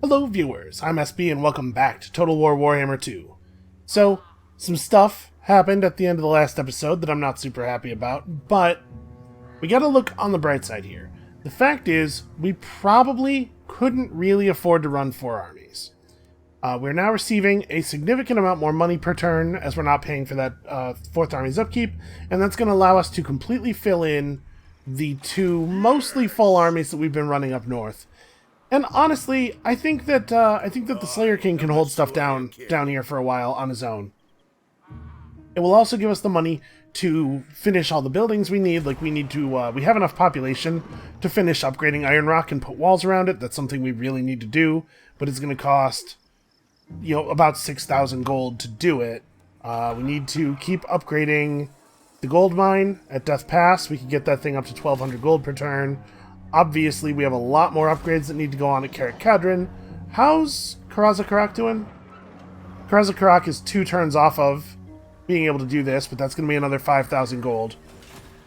Hello viewers, I'm SB and welcome back to Total War Warhammer 2. So, some stuff happened at the end of the last episode that I'm not super happy about, but we gotta look on the bright side here. The fact is, we probably couldn't really afford to run 4 armies. We're now receiving a significant amount more money per turn as we're not paying for that 4th army's upkeep, and that's going to allow us to completely fill in the 2 mostly full armies that we've been running up north. And honestly, I think that the Slayer King can hold stuff down here for a while on his own. It will also give us the money to finish all the buildings we need. Like, we have enough population to finish upgrading Iron Rock and put walls around it. That's something we really need to do, but it's going to cost, about 6,000 gold to do it. We need to keep upgrading the gold mine at Death Pass. We can get that thing up to 1,200 gold per turn. Obviously, we have a lot more upgrades that need to go on at Carrick Cadron. How's Karazakarak doing? Karazakarak is 2 turns off of being able to do this, but that's going to be another 5,000 gold.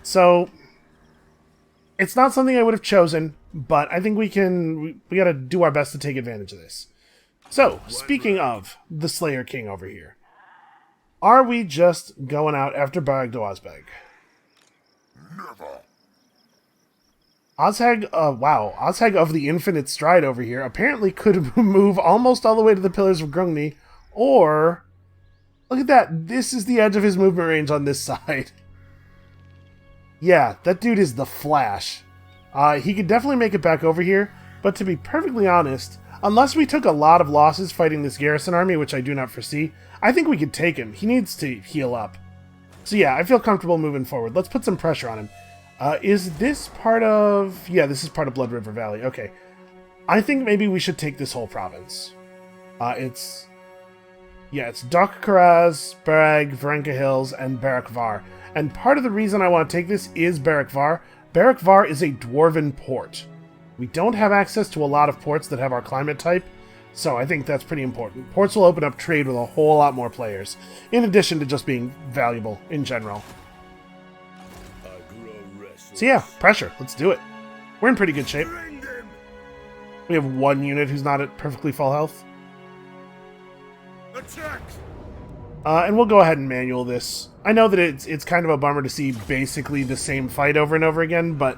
So, it's not something I would have chosen, but I think we got to do our best to take advantage of this. So, speaking of the Slayer King over here, are we just going out after Barag de Ozbeg? Never. Ozhag of the Infinite Stride over here apparently could move almost all the way to the Pillars of Grungni, or... Look at that, this is the edge of his movement range on this side. Yeah, that dude is the Flash. He could definitely make it back over here, but to be perfectly honest, unless we took a lot of losses fighting this garrison army, which I do not foresee, I think we could take him. He needs to heal up. So yeah, I feel comfortable moving forward. Let's put some pressure on him. Is this part of... Yeah, this is part of Blood River Valley. Okay. I think maybe we should take this whole province. It's Dak Karaz, Barag, Varenka Hills, and Barak Var. And part of the reason I want to take this is Barak Var. Barak Var is a dwarven port. We don't have access to a lot of ports that have our climate type, so I think that's pretty important. Ports will open up trade with a whole lot more players, in addition to just being valuable in general. So yeah, pressure. Let's do it. We're in pretty good shape. We have 1 unit who's not at perfectly full health. Attack! And we'll go ahead and manual this. I know that it's kind of a bummer to see basically the same fight over and over again, but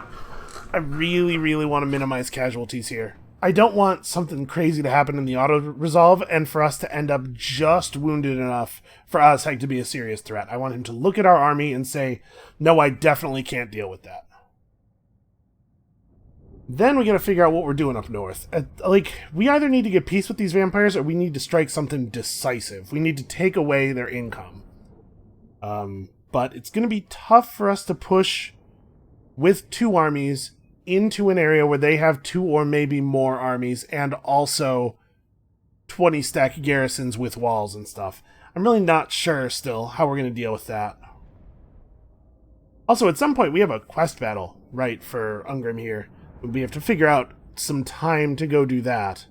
I really, really want to minimize casualties here. I don't want something crazy to happen in the auto-resolve and for us to end up just wounded enough for Ozhag to be a serious threat. I want him to look at our army and say, no, I definitely can't deal with that. Then we gotta figure out what we're doing up north. We either need to get peace with these vampires or we need to strike something decisive. We need to take away their income. But it's gonna be tough for us to push with 2 armies into an area where they have 2 or maybe more armies and also 20 stack garrisons with walls and stuff. I'm really not sure still how we're gonna deal with that. Also, at some point we have a quest battle, right, for Ungrim here. We have to figure out some time to go do that.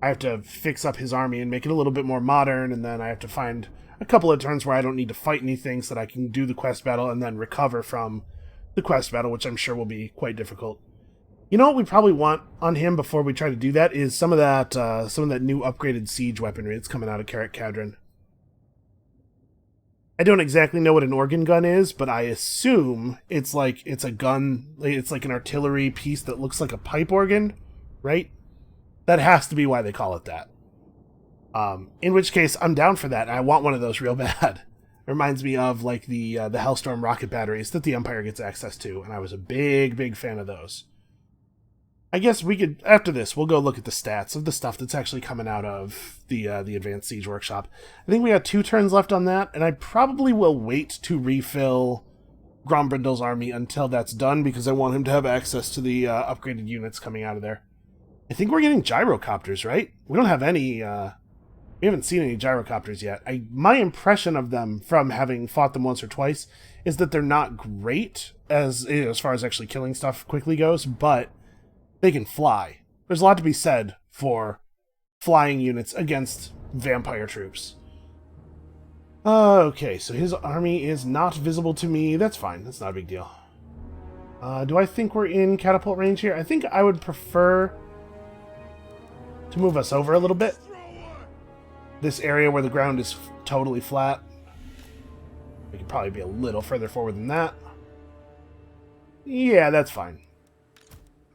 I have to fix up his army and make it a little bit more modern, and then I have to find a couple of turns where I don't need to fight anything so that I can do the quest battle and then recover from the quest battle, which I'm sure will be quite difficult. You know what we probably want on him before we try to do that is some of that new upgraded siege weaponry that's coming out of Carrick Cadron. I don't exactly know what an organ gun is, but I assume it's a gun, it's like an artillery piece that looks like a pipe organ, right? That has to be why they call it that. In which case, I'm down for that, and I want one of those real bad. It reminds me of like the Hellstorm rocket batteries that the Empire gets access to, and I was a big fan of those. I guess we could, after this, we'll go look at the stats of the stuff that's actually coming out of the Advanced Siege Workshop. I think we got 2 turns left on that, and I probably will wait to refill Grombrindal's army until that's done, because I want him to have access to the upgraded units coming out of there. I think we're getting gyrocopters, right? We don't have any, we haven't seen any gyrocopters yet. My impression of them, from having fought them once or twice, is that they're not great as far as actually killing stuff quickly goes, but they can fly. There's a lot to be said for flying units against vampire troops. Okay, so his army is not visible to me. That's fine. That's not a big deal. Do I think we're in catapult range here? I think I would prefer to move us over a little bit. This area where the ground is totally flat. We could probably be a little further forward than that. Yeah, that's fine.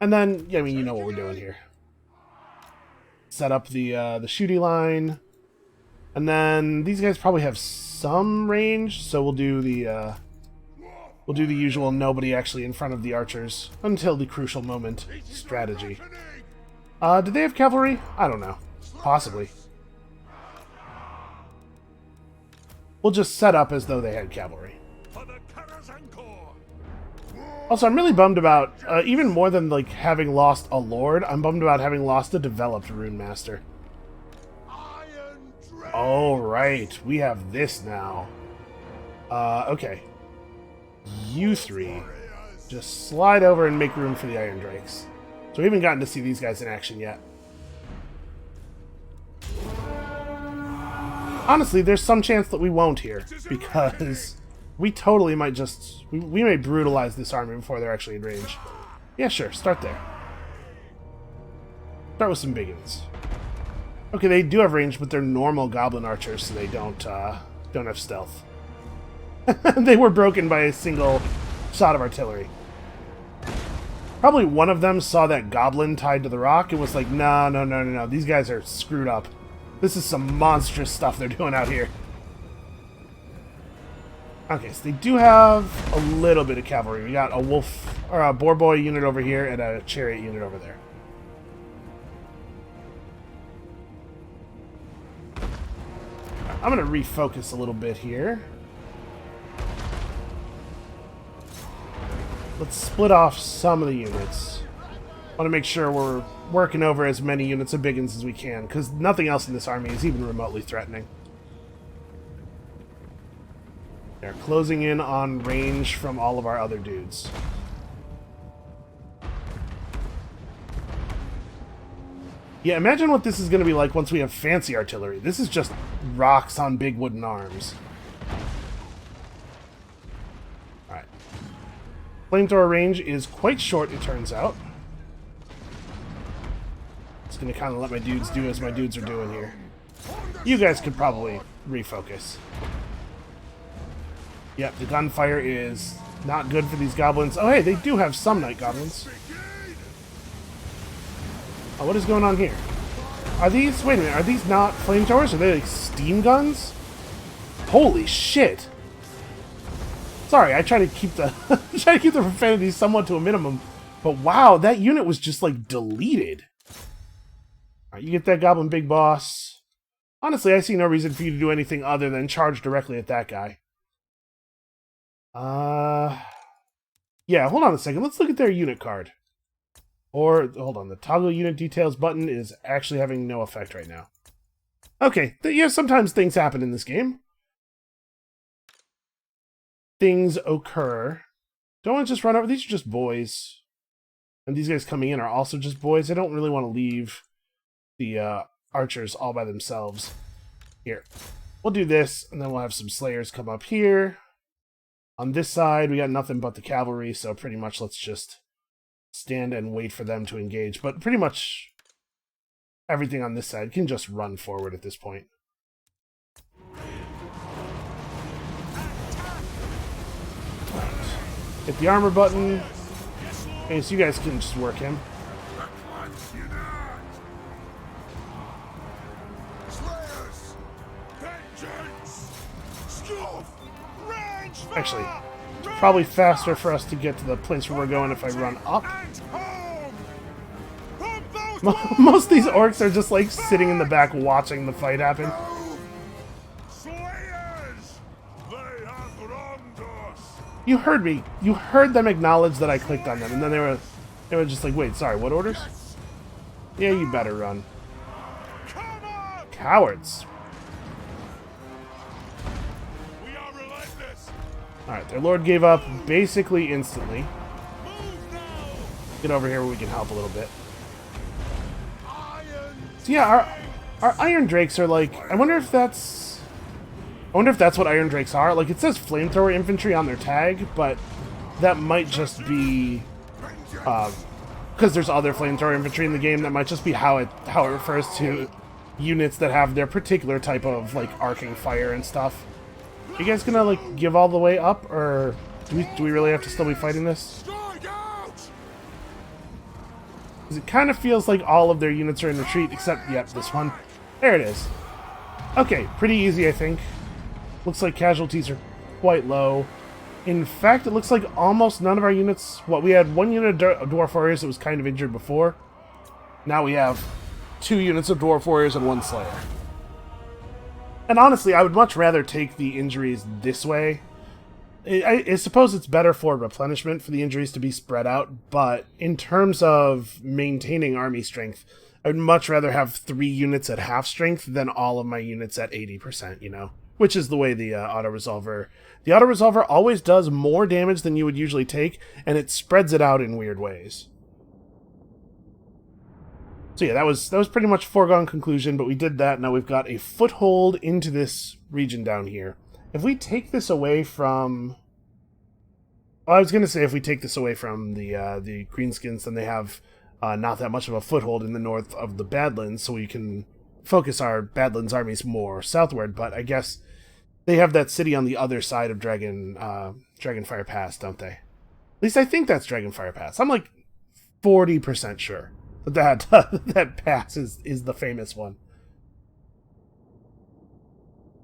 And then, I mean, you know what we're doing here. Set up the shooty line. And then these guys probably have some range, so we'll do the usual nobody actually in front of the archers until the crucial moment strategy. Did they have cavalry? I don't know. Possibly. We'll just set up as though they had cavalry. Also, I'm really bummed about, even more than like having lost a lord, I'm bummed about having lost a developed rune master. Oh, right. We have this now. Okay. You three. Just slide over and make room for the Iron Drakes. So we haven't gotten to see these guys in action yet. Honestly, there's some chance that we won't here, because we totally might just... We may brutalize this army before they're actually in range. Yeah, sure. Start there. Start with some biggins. Okay, they do have range, but they're normal goblin archers, so they don't have stealth. They were broken by a single shot of artillery. Probably one of them saw that goblin tied to the rock and was like, no, no, no, no, no, these guys are screwed up. This is some monstrous stuff they're doing out here. Okay, so they do have a little bit of cavalry. We got a wolf, or a boar boy unit over here and a chariot unit over there. I'm going to refocus a little bit here. Let's split off some of the units. I want to make sure we're working over as many units of biggins as we can, because nothing else in this army is even remotely threatening. They're closing in on range from all of our other dudes. Yeah, imagine what this is going to be like once we have fancy artillery. This is just rocks on big wooden arms. Alright. Flamethrower range is quite short, it turns out. Just going to kind of let my dudes do as my dudes are doing here. You guys could probably refocus. Yep, the gunfire is not good for these goblins. Oh, hey, they do have some night goblins. Oh, what is going on here? Are these... Wait a minute, are these not flamethrowers? Are they like steam guns? Holy shit! Sorry, I try to keep the profanity somewhat to a minimum, but wow, that unit was just like deleted. Alright, you get that goblin big boss. Honestly, I see no reason for you to do anything other than charge directly at that guy. Yeah, hold on a second. Let's look at their unit card. Or, hold on, the toggle unit details button is actually having no effect right now. Okay, yeah, sometimes things happen in this game. Things occur. Don't want to just run over. These are just boys. And these guys coming in are also just boys. I don't really want to leave the archers all by themselves. Here, we'll do this, and then we'll have some slayers come up here. On this side, we got nothing but the cavalry, so pretty much let's just stand and wait for them to engage. But pretty much everything on this side can just run forward at this point. Hit the armor button. Okay, so you guys can just work him. Actually, probably faster for us to get to the place where we're going if I run up. Most of these orcs are just like sitting in the back watching the fight happen. You heard me. You heard them acknowledge that I clicked on them, and then they were just like, wait, sorry, what orders? Yeah, you better run. Cowards. Alright, their lord gave up basically instantly. Get over here where we can help a little bit. So yeah, our Iron Drakes are like... I wonder if that's what Iron Drakes are. Like, it says flamethrower infantry on their tag, but that might just be because there's other flamethrower infantry in the game. That might just be how it refers to units that have their particular type of like arcing fire and stuff. Are you guys gonna like give all the way up, or do we really have to still be fighting this? Because it kind of feels like all of their units are in retreat, except, yep, this one. There it is. Okay, pretty easy, I think. Looks like casualties are quite low. In fact, it looks like almost none of our units... Well, we had one unit of Dwarf Warriors that was kind of injured before. Now we have 2 units of Dwarf Warriors and 1 Slayer. And honestly, I would much rather take the injuries this way. I suppose it's better for replenishment for the injuries to be spread out, but in terms of maintaining army strength, I would much rather have 3 units at half strength than all of my units at 80%, you know? Which is the way the auto-resolver... The auto-resolver always does more damage than you would usually take, and it spreads it out in weird ways. So yeah, that was pretty much a foregone conclusion, but we did that. Now we've got a foothold into this region down here. If we take this away from... Well, I was going to say if we take this away from the Greenskins, then they have not that much of a foothold in the north of the Badlands, so we can focus our Badlands armies more southward, but I guess they have that city on the other side of Dragonfire Pass, don't they? At least I think that's Dragonfire Pass. I'm like 40% sure that that pass is the famous one.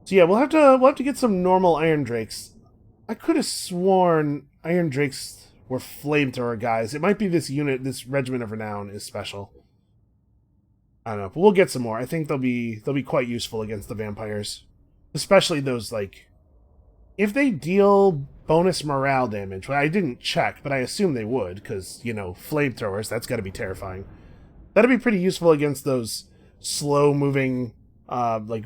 So yeah, we'll have to get some normal Iron Drakes. I could have sworn Iron Drakes were flamethrower guys. It might be this unit, this Regiment of Renown is special. I don't know, but we'll get some more. I think they'll be quite useful against the vampires, especially those like if they deal bonus morale damage. Well, I didn't check, but I assume they would because you know flamethrowers. That's got to be terrifying. That'd be pretty useful against those slow-moving like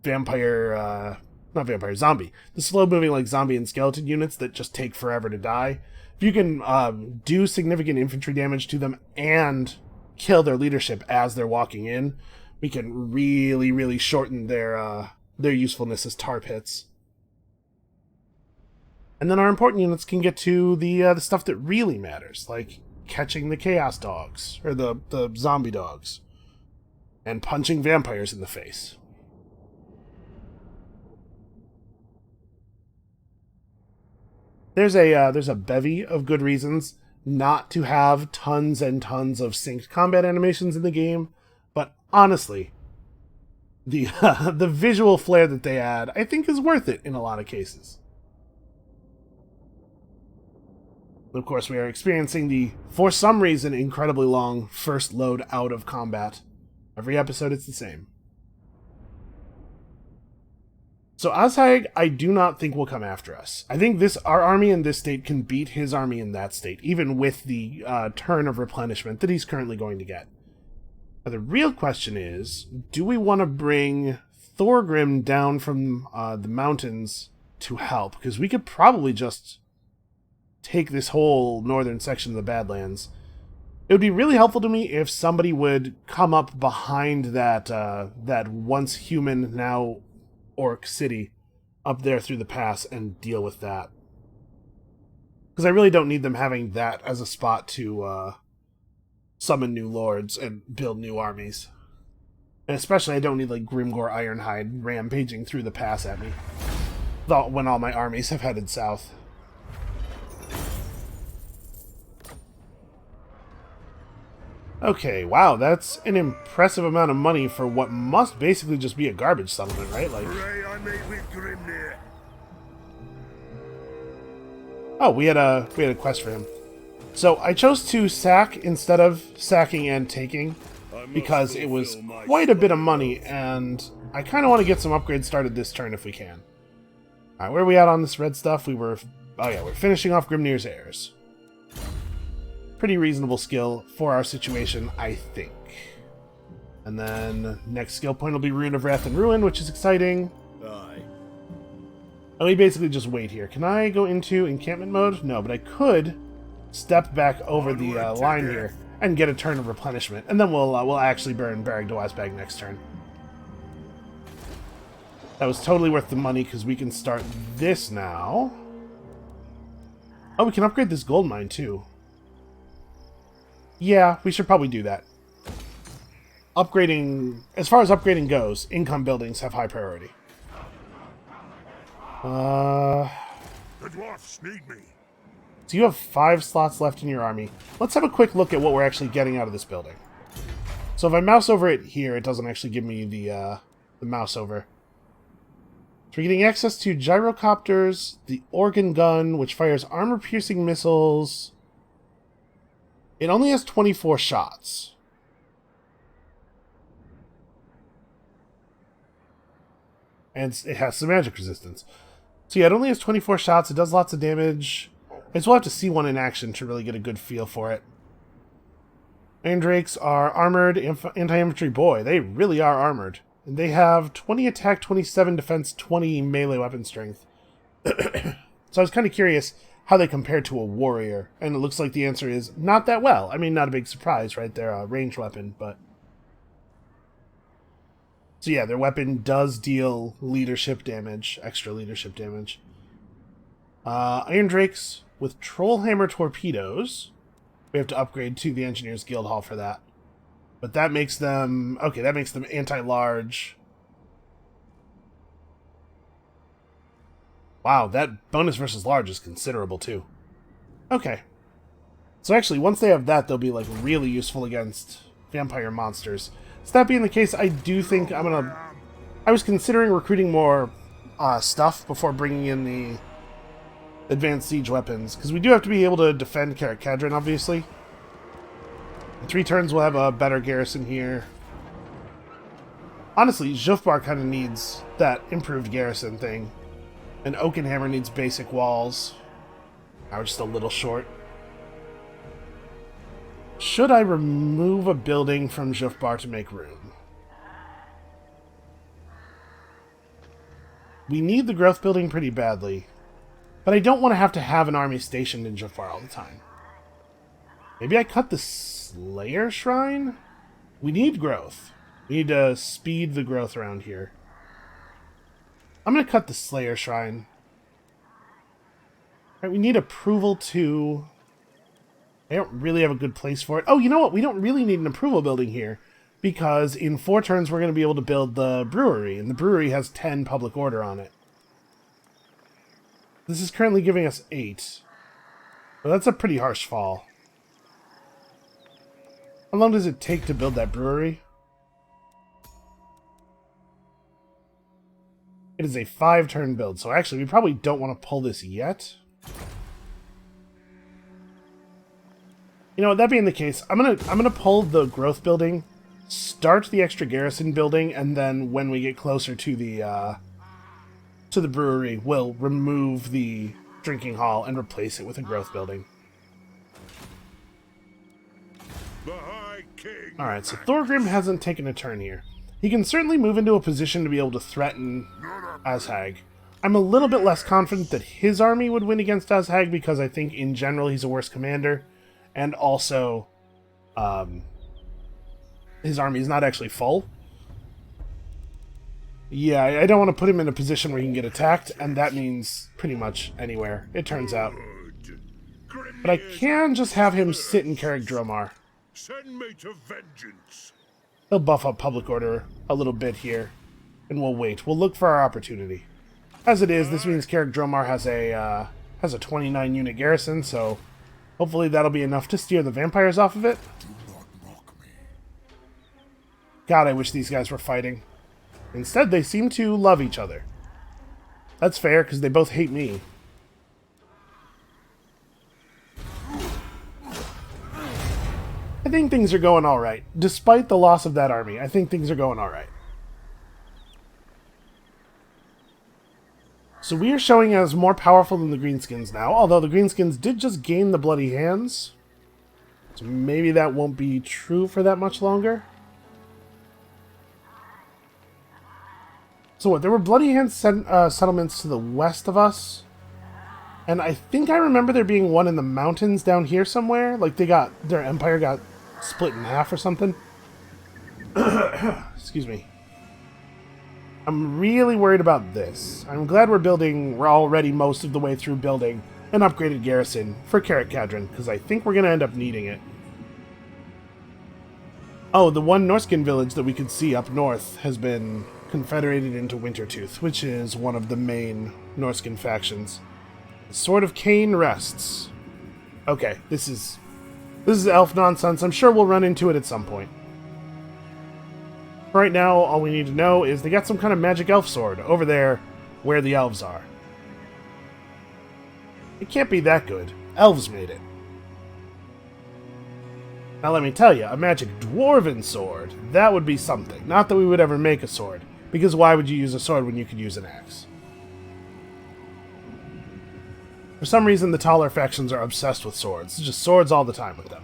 vampire, not vampire, zombie. The slow-moving, like, zombie and skeleton units that just take forever to die. If you can do significant infantry damage to them and kill their leadership as they're walking in, we can really, really shorten their usefulness as tar pits. And then our important units can get to the stuff that really matters, like catching the chaos dogs, or the zombie dogs, and punching vampires in the face. There's a bevy of good reasons not to have tons and tons of synced combat animations in the game, but honestly, the the visual flair that they add, I think, is worth it in a lot of cases. Of course, we are experiencing the, for some reason, incredibly long first load out of combat. Every episode, it's the same. So Azhag, I do not think will come after us. I think our army in this state can beat his army in that state, even with the turn of replenishment that he's currently going to get. Now, the real question is, do we want to bring Thorgrim down from the mountains to help? Because we could probably just take this whole northern section of the Badlands. It would be really helpful to me if somebody would come up behind that that once human, now orc city up there through the pass and deal with that. Because I really don't need them having that as a spot to summon new lords and build new armies. And especially I don't need like Grimgor Ironhide rampaging through the pass at me when all my armies have headed south. Okay, wow, that's an impressive amount of money for what must basically just be a garbage settlement, right? Like, oh, we had a quest for him. So I chose to sack instead of sacking and taking because it was quite a bit of money, and I kind of want to get some upgrades started this turn if we can. All right, where are we at on this red stuff? We're finishing off Grimnir's heirs. Pretty reasonable skill for our situation, I think. And then next skill point will be Rune of Wrath and Ruin, which is exciting. Aye. And we basically just wait here. Can I go into encampment mode? No, but I could step back over the line here and get a turn of replenishment, and then we'll actually burn Barag Dwasbag next turn. That was totally worth the money because we can start this now. Oh, we can upgrade this gold mine too. Yeah, we should probably do that. Upgrading, as far as upgrading goes, income buildings have high priority. The dwarfs need me. So you have 5 slots left in your army. Let's have a quick look at what we're actually getting out of this building. So if I mouse over it here, it doesn't actually give me the mouse over. So we're getting access to gyrocopters, the organ gun, which fires armor-piercing missiles. It only has 24 shots. And it has some magic resistance. So yeah, it only has 24 shots. It does lots of damage. I just will have to see one in action to really get a good feel for it. Iron Drakes are armored anti-infantry. Boy, they really are armored. And they have 20 attack, 27 defense, 20 melee weapon strength. So I was kind of curious how they compare to a warrior. And it looks like the answer is not that well. I mean, not a big surprise, right? They're a ranged weapon, but... So yeah, their weapon does deal leadership damage, extra leadership damage. Iron Drakes with Trollhammer torpedoes. We have to upgrade to the Engineers Guild Hall for that. But that makes them... Okay, that makes them anti-large. Wow, that bonus versus large is considerable too. Okay. So actually, once they have that, they'll be like really useful against vampire monsters. So that being the case, I do think I'm gonna... I was considering recruiting more stuff before bringing in the advanced siege weapons, because we do have to be able to defend Karak Kadron, obviously. In 3 turns, we'll have a better garrison here. Honestly, Jufbar kind of needs that improved garrison thing. And Oakenhammer needs basic walls. Now we're just a little short. Should I remove a building from Jufbar to make room? We need the growth building pretty badly. But I don't want to have an army stationed in Jafar all the time. Maybe I cut the Slayer Shrine? We need growth. We need to speed the growth around here. I'm going to cut the Slayer Shrine. All right, we need approval to... I don't really have a good place for it. Oh, you know what? We don't really need an approval building here. Because in 4 turns, we're going to be able to build the brewery. And the brewery has 10 public order on it. This is currently giving us 8. But that's a pretty harsh fall. How long does it take to build that brewery? It is a 5-turn build, so actually we probably don't want to pull this yet. You know, that being the case, I'm gonna pull the growth building, start the extra garrison building, and then when we get closer to the brewery, we'll remove the drinking hall and replace it with a growth building. Alright, so Thorgrim hasn't taken a turn here. He can certainly move into a position to be able to threaten Azhag. I'm a little bit less confident that his army would win against Azhag because I think in general he's a worse commander. And also, his army is not actually full. Yeah, I don't want to put him in a position where he can get attacked, and that means pretty much anywhere, it turns out. But I can just have him sit in Karak Dromar. Send me to vengeance. He'll buff up public order a little bit here, and we'll wait. We'll look for our opportunity. As it is, this means Karak Dromar has a 29-unit garrison, so hopefully that'll be enough to steer the vampires off of it. Do not mock me. God, I wish these guys were fighting. Instead, they seem to love each other. That's fair, because they both hate me. I think things are going alright. Despite the loss of that army, I think things are going alright. So we are showing as more powerful than the Greenskins now, although the Greenskins did just gain the Bloody Hands. So maybe that won't be true for that much longer. So what, there were Bloody Hands settlements to the west of us. And I think I remember there being one in the mountains down here somewhere. Like their empire got split in half or something. Excuse me. I'm really worried about this. I'm glad we're already most of the way through building an upgraded garrison for Karak Kadron, because I think we're going to end up needing it. Oh, the one Norskin village that we could see up north has been confederated into Wintertooth, which is one of the main Norskin factions. The Sword of Cain rests. Okay, this is elf nonsense. I'm sure we'll run into it at some point. Right now, all we need to know is they got some kind of magic elf sword over there where the elves are. It can't be that good. Elves made it. Now let me tell you, a magic dwarven sword, that would be something. Not that we would ever make a sword, because why would you use a sword when you could use an axe? For some reason, the taller factions are obsessed with swords. It's just swords all the time with them.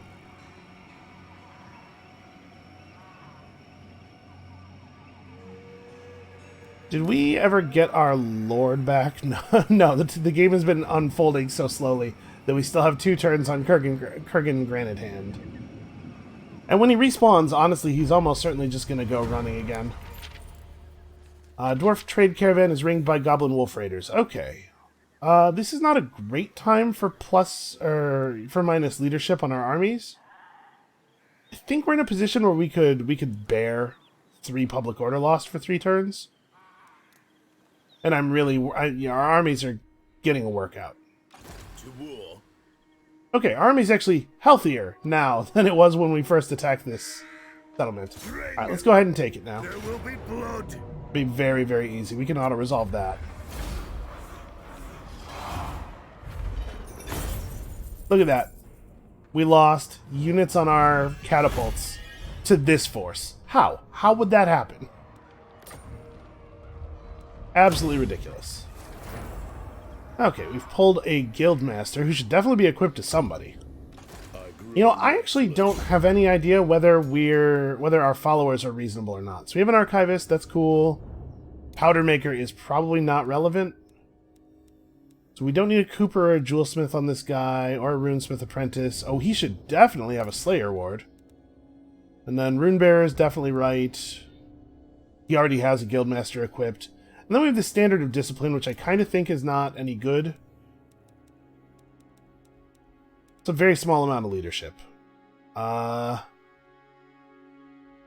Did we ever get our lord back? No, no, the game has been unfolding so slowly that we still have 2 turns on Kurgan Granite Hand. And when he respawns, honestly, he's almost certainly just going to go running again. Dwarf trade caravan is ringed by goblin wolf raiders. Okay. This is not a great time for plus or for minus leadership on our armies. I think we're in a position where we could bear 3 public order lost for 3 turns. And our armies are getting a workout. Okay, our army's actually healthier now than it was when we first attacked this settlement. Alright, let's go ahead and take it now. There will be blood. Be very, very easy. We can auto-resolve that. Look at that. We lost units on our catapults to this force. How? How would that happen? Absolutely ridiculous. Okay, we've pulled a guildmaster who should definitely be equipped to somebody. You know, I actually don't have any idea whether our followers are reasonable or not. So we have an archivist, that's cool. Powder maker is probably not relevant. So we don't need a cooper or a jewelsmith on this guy, or a runesmith apprentice. Oh, he should definitely have a slayer ward. And then runebearer is definitely right. He already has a guildmaster equipped. And then we have the standard of discipline, which I kind of think is not any good. It's a very small amount of leadership. Wow,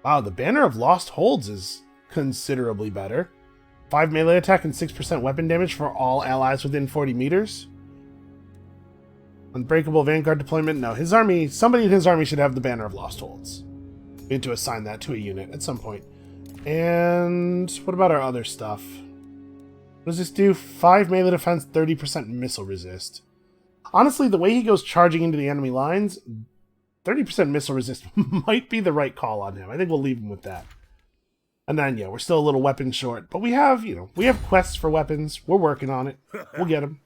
the Banner of Lost Holds is considerably better. 5 melee attack and 6% weapon damage for all allies within 40 meters. Unbreakable Vanguard deployment. No, his army, somebody in his army should have the Banner of Lost Holds. We need to assign that to a unit at some point. And what about our other stuff? What does this do? 5 melee defense, 30% missile resist. Honestly, the way he goes charging into the enemy lines, 30% missile resist might be the right call on him. I think we'll leave him with that. And then, yeah, we're still a little weapon short. But we have, we have quests for weapons. We're working on it. We'll get him.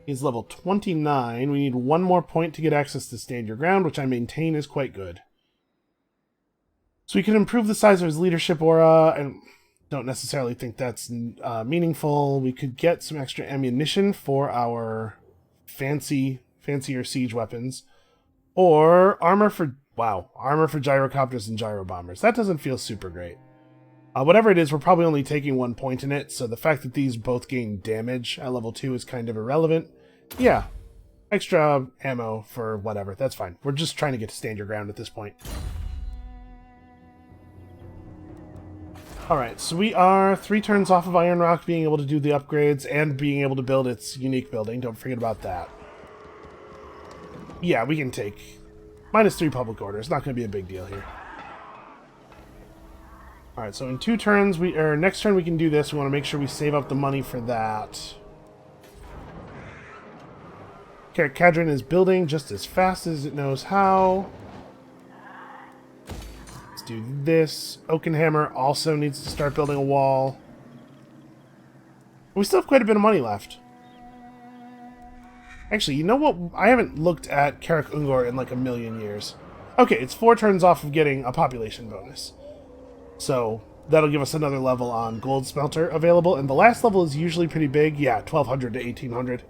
He's level 29. We need 1 more point to get access to Stand Your Ground, which I maintain is quite good. So we can improve the size of his leadership aura, and don't necessarily think that's meaningful. We could get some extra ammunition for our fancier siege weapons. Or armor for gyrocopters and gyrobombers. That doesn't feel super great. Whatever it is, we're probably only taking 1 point in it, so the fact that these both gain damage at level 2 is kind of irrelevant. Yeah, extra ammo for whatever, that's fine. We're just trying to get to Stand Your Ground at this point. Alright, so we are 3 turns off of Iron Rock being able to do the upgrades and being able to build its unique building. Don't forget about that. Yeah, we can take -3 public order. It's not going to be a big deal here. Alright, so in 2 turns, next turn we can do this. We want to make sure we save up the money for that. Okay, Cadron is building just as fast as it knows how. Do this. Oakenhammer also needs to start building a wall. We still have quite a bit of money left. Actually, you know what? I haven't looked at Karak Ungor in like a million years. Okay, it's 4 turns off of getting a population bonus. So that'll give us another level on Gold Smelter available. And the last level is usually pretty big. Yeah, 1200 to 1800.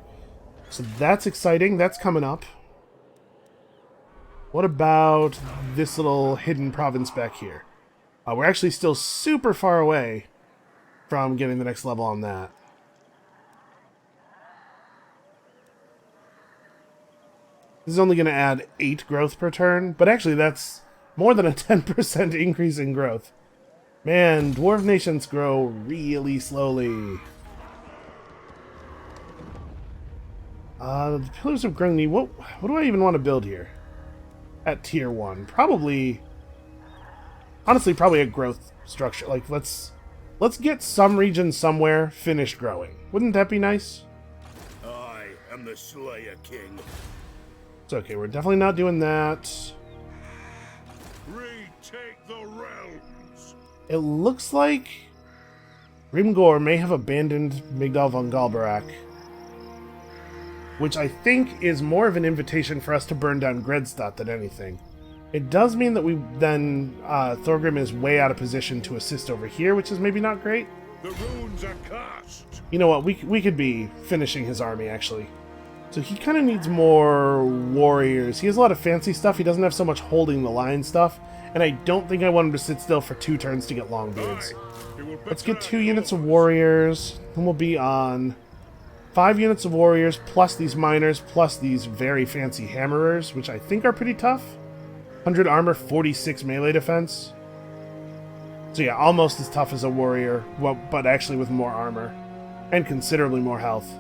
So that's exciting. That's coming up. What about this little hidden province back here? We're actually still super far away from getting the next level on that. This is only going to add 8 growth per turn, but actually that's More than a 10% increase in growth. Man, dwarf nations grow really slowly. The Pillars of Grungni, what do I even want to build here? At tier 1. Probably... Honestly, probably a growth structure. Like, let's get some region somewhere finished growing. Wouldn't that be nice? I am the Slayer King. It's okay, we're definitely not doing that. Retake the realms. It looks like Grimgor may have abandoned Migdal von Galbarak, which I think is more of an invitation for us to burn down Gredstadt than anything. It does mean that Thorgrim is way out of position to assist over here, which is maybe not great. The runes are cast. You know what, we could be finishing his army, actually. So he kind of needs more warriors. He has a lot of fancy stuff. He doesn't have so much holding the line stuff. And I don't think I want him to sit still for 2 turns to get Longbeards. Let's get 2 units of warriors. Then we'll be on 5 units of warriors, plus these miners, plus these very fancy hammerers, which I think are pretty tough. 100 armor, 46 melee defense. So yeah, almost as tough as a warrior, well, but actually with more armor. And considerably more health.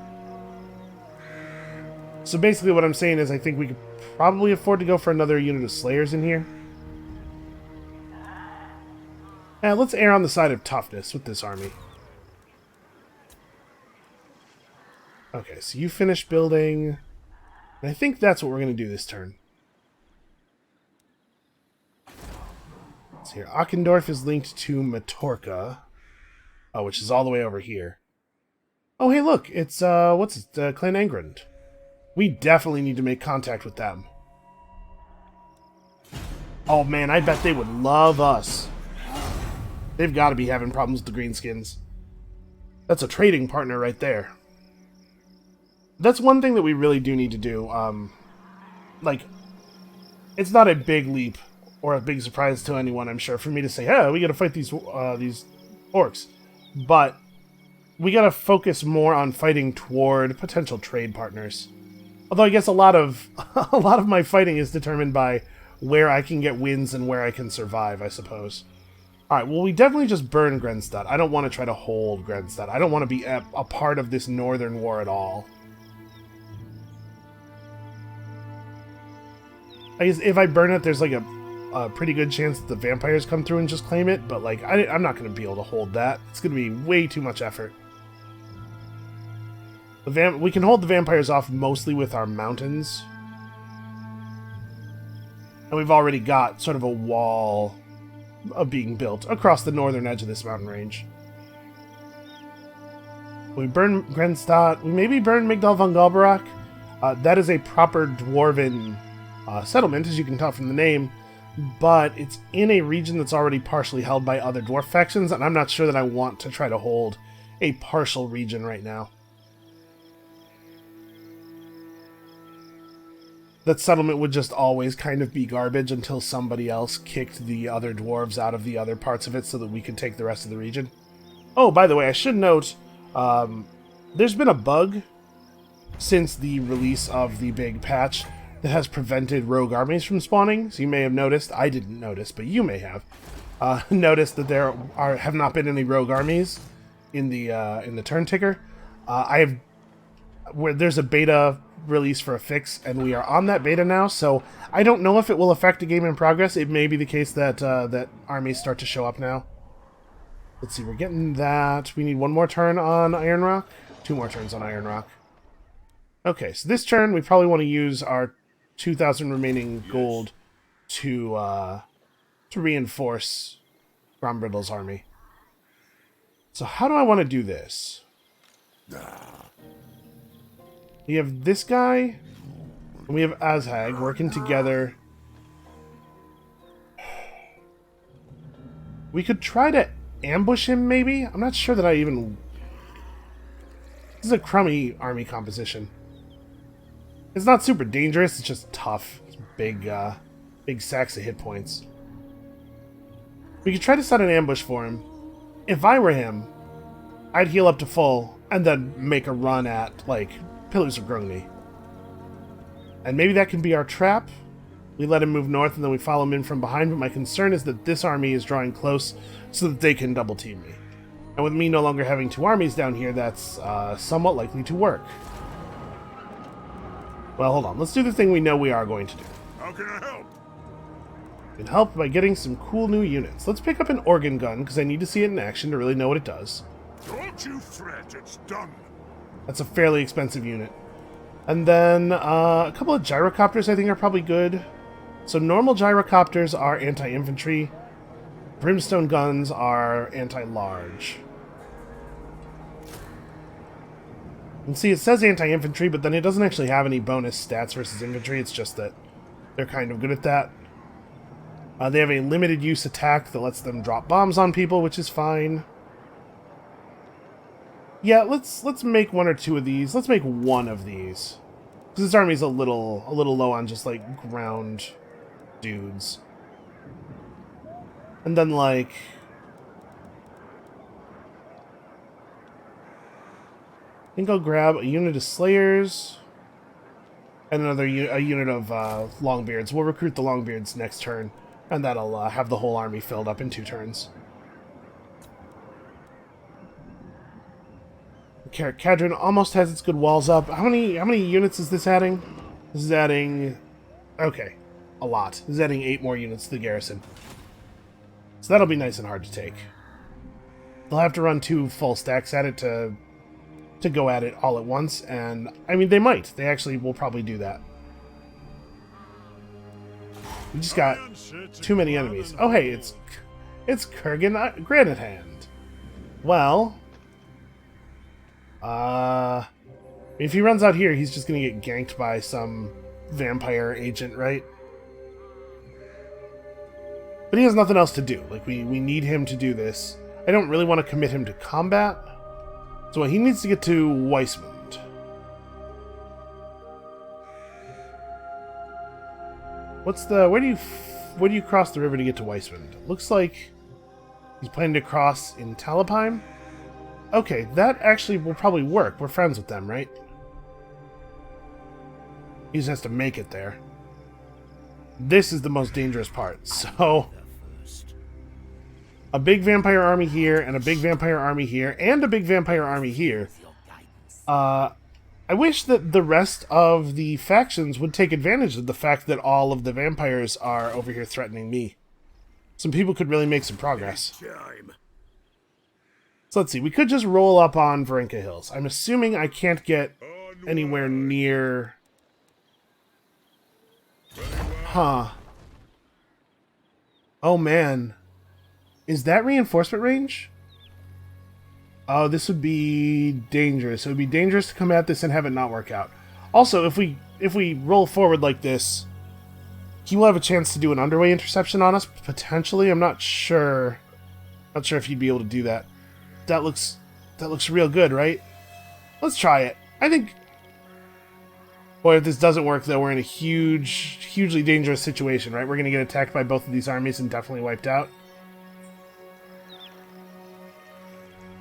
So basically what I'm saying is I think we could probably afford to go for another unit of Slayers in here. Yeah, let's err on the side of toughness with this army. Okay, so you finish building. And I think that's what we're going to do this turn. Let's see here. Akendorf is linked to Matorka. Oh, which is all the way over here. Oh, hey, look. It's, what's it? Clan Angrand. We definitely need to make contact with them. Oh, man, I bet they would love us. They've got to be having problems with the Greenskins. That's a trading partner right there. That's one thing that we really do need to do. Like, it's not a big leap or a big surprise to anyone, I'm sure, for me to say, hey, we got to fight these orcs. But we got to focus more on fighting toward potential trade partners. Although I guess a lot of my fighting is determined by where I can get wins and where I can survive, I suppose. Alright, well, we definitely just burn Grenstadt. I don't want to try to hold Grenstadt. I don't want to be a part of this northern war at all. I guess if I burn it, there's like a pretty good chance that the vampires come through and just claim it, but like I'm not going to be able to hold that. It's going to be way too much effort. We can hold the vampires off mostly with our mountains. And we've already got sort of a wall of being built across the northern edge of this mountain range. We burn Grenstadt. We maybe burn Migdal von Galbarak. That is a proper dwarven settlement, as you can tell from the name, but it's in a region that's already partially held by other dwarf factions, and I'm not sure that I want to try to hold a partial region right now. That settlement would just always kind of be garbage until somebody else kicked the other dwarves out of the other parts of it so that we could take the rest of the region. Oh, by the way, I should note, there's been a bug since the release of the big patch that has prevented rogue armies from spawning. So you may have noticed, I didn't notice, but you may have, noticed that there have not been any rogue armies in the turn ticker. There's a beta release for a fix, and we are on that beta now, so I don't know if it will affect the game in progress. It may be the case that that armies start to show up now. Let's see, we're getting that. We need one more turn on Iron Rock. 2 more turns on Iron Rock. Okay, so this turn we probably want to use our 2,000 remaining gold to reinforce Grombriddle's army. So how do I want to do this? We have this guy, and we have Azhag working together. We could try to ambush him, maybe? I'm not sure that I even... This is a crummy army composition. It's not super dangerous, it's just tough. It's big sacks of hit points. We could try to set an ambush for him. If I were him, I'd heal up to full, and then make a run at, like, Pillars of Grungni. And maybe that can be our trap. We let him move north, and then we follow him in from behind, but my concern is that this army is drawing close so that they can double team me. And with me no longer having 2 armies down here, that's somewhat likely to work. Well, hold on. Let's do the thing we know we are going to do. How can I help? We can help by getting some cool new units. Let's pick up an organ gun, because I need to see it in action to really know what it does. Don't you fret, it's done. That's a fairly expensive unit. And then a couple of gyrocopters I think are probably good. So normal gyrocopters are anti-infantry. Brimstone guns are anti-large. And see, it says anti-infantry, but then it doesn't actually have any bonus stats versus infantry. It's just that they're kind of good at that. They have a limited use attack that lets them drop bombs on people, which is fine. Yeah, let's make 1 or 2 of these. Let's make 1 of these. Because this army's a little low on just, like, ground dudes. And then, like... I think I'll grab a unit of Slayers. And another a unit of Longbeards. We'll recruit the Longbeards next turn. And that'll have the whole army filled up in 2 turns. Carrot Cadron almost has its good walls up. How many units is this adding? This is adding... Okay. A lot. This is adding 8 more units to the garrison. So that'll be nice and hard to take. They'll have to run 2 full stacks at it to go at it all at once, and I mean they might. They actually will probably do that. We just got too many enemies. Oh hey, it's Kurgan Granite Hand. Well, if he runs out here, he's just gonna get ganked by some vampire agent, right? But he has nothing else to do. Like, we need him to do this. I don't really want to commit him to combat. So he needs to get to Weissmund. Where do you cross the river to get to Weissmund? Looks like he's planning to cross in Talabheim. Okay, that actually will probably work. We're friends with them, right? He just has to make it there. This is the most dangerous part. So, a big vampire army here, and a big vampire army here, and a big vampire army here. I wish that the rest of the factions would take advantage of the fact that all of the vampires are over here threatening me. Some people could really make some progress. So let's see, we could just roll up on Varenka Hills. I'm assuming I can't get anywhere near... Huh. Oh man. Is that reinforcement range? Oh, this would be dangerous. It would be dangerous to come at this and have it not work out. Also, if we roll forward like this, he will have a chance to do an underway interception on us, potentially. I'm not sure. Not sure if he'd be able to do that. That looks real good, right? Let's try it. I think... Boy, if this doesn't work, though, we're in a hugely dangerous situation, right? We're going to get attacked by both of these armies and definitely wiped out.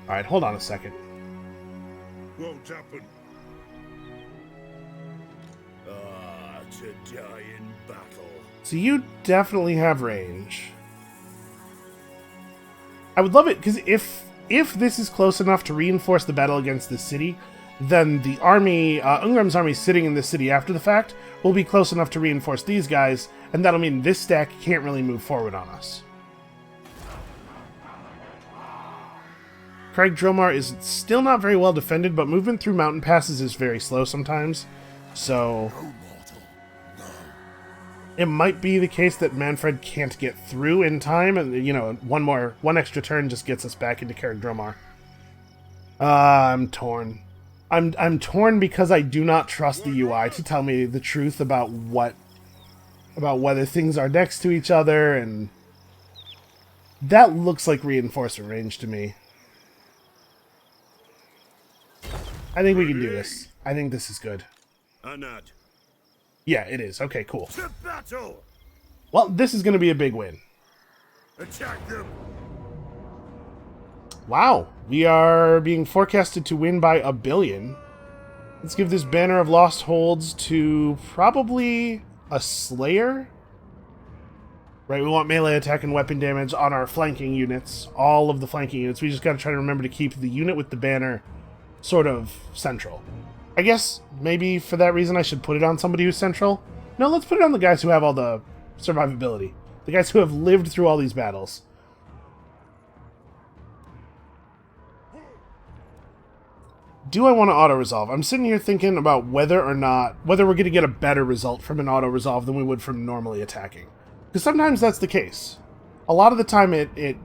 Alright, hold on a second. Won't happen. To die in battle. So you definitely have range. I would love it, because if this is close enough to reinforce the battle against the city, then the army, Ungram's army sitting in this city after the fact, will be close enough to reinforce these guys, and that'll mean this stack can't really move forward on us. Craig Dromar is still not very well defended, but movement through mountain passes is very slow sometimes, so... It might be the case that Manfred can't get through in time, and, you know, one extra turn just gets us back into Craig Dromar. I'm torn. I'm torn because I do not trust the UI to tell me the truth about whether things are next to each other, and that looks like reinforcement range to me. I think we can do this. I think this is good. Anad. Yeah, it is. Okay, cool. To battle. Well, this is going to be a big win. Attack them. Wow, we are being forecasted to win by 1 billion. Let's give this Banner of Lost Holds to probably a Slayer. Right, we want melee attack and weapon damage on our flanking units. All of the flanking units. We just gotta try to remember to keep the unit with the banner sort of central. I guess maybe for that reason I should put it on somebody who's central. No, let's put it on the guys who have all the survivability. The guys who have lived through all these battles. Do I want to auto-resolve? I'm sitting here thinking about whether we're going to get a better result from an auto-resolve than we would from normally attacking. Because sometimes that's the case. A lot of the time it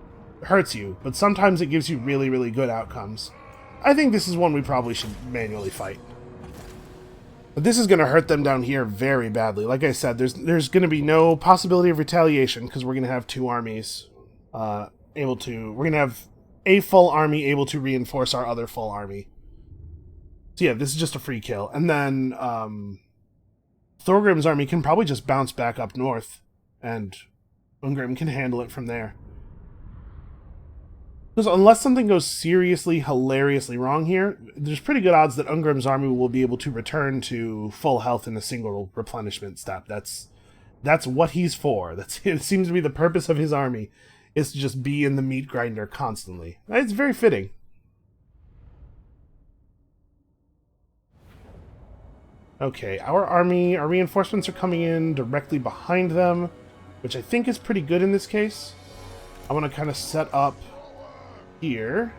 hurts you, but sometimes it gives you really, really good outcomes. I think this is one we probably should manually fight. But this is going to hurt them down here very badly. Like I said, there's going to be no possibility of retaliation because we're going to have two armies we're going to have a full army able to reinforce our other full army. So yeah, this is just a free kill. And then Thorgrim's army can probably just bounce back up north, and Ungrim can handle it from there. Because unless something goes seriously, hilariously wrong here, there's pretty good odds that Ungrim's army will be able to return to full health in a single replenishment step. That's what he's for. It seems to be the purpose of his army, is to just be in the meat grinder constantly. It's very fitting. Okay, our army, our reinforcements are coming in directly behind them, which I think is pretty good in this case. I want to kind of set up here.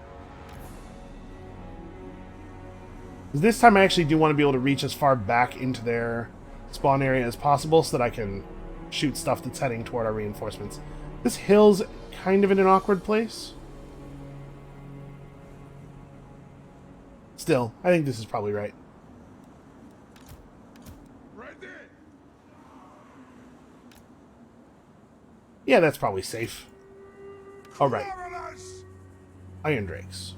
This time I actually do want to be able to reach as far back into their spawn area as possible so that I can shoot stuff that's heading toward our reinforcements. This hill's kind of in an awkward place. Still, I think this is probably right. Yeah, that's probably safe. Alright. Iron Drakes.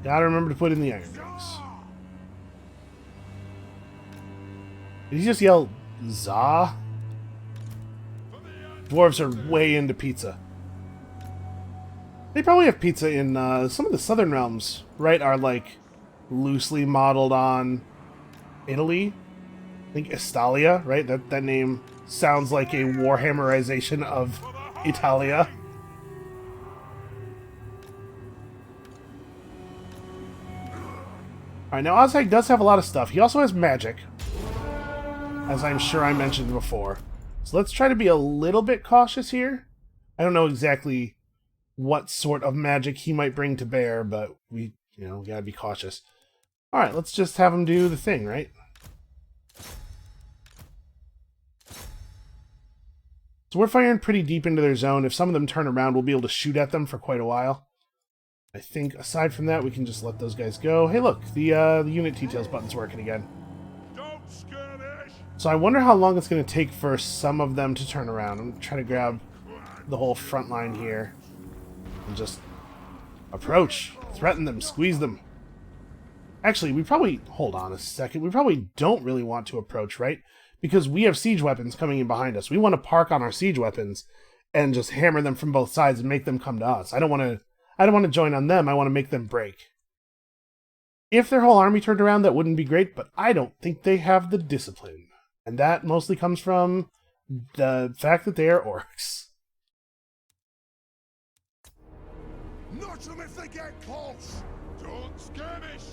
Gotta remember to put in the Iron Drakes. Did he just yell, Za? Dwarves are way into pizza. They probably have pizza in some of the southern realms, right? Are like loosely modeled on Italy. I think Estalia, right? That name sounds like a Warhammerization of Italia. Alright, now Ozhag does have a lot of stuff. He also has magic, as I'm sure I mentioned before. So let's try to be a little bit cautious here. I don't know exactly what sort of magic he might bring to bear, but we gotta be cautious. Alright, let's just have him do the thing, right? So we're firing pretty deep into their zone. If some of them turn around, we'll be able to shoot at them for quite a while. I think aside from that, we can just let those guys go. Hey, look, the unit details button's working again. So I wonder how long it's going to take for some of them to turn around. I'm trying to grab the whole front line here and just approach, threaten them, squeeze them. Actually, we probably, hold on a second, we probably don't really want to approach, right? Because we have siege weapons coming in behind us. We want to park on our siege weapons and just hammer them from both sides and make them come to us. I don't want to join on them. I want to make them break. If their whole army turned around, that wouldn't be great, but I don't think they have the discipline. And that mostly comes from the fact that they are orcs. Not them if they get close. Don't skirmish.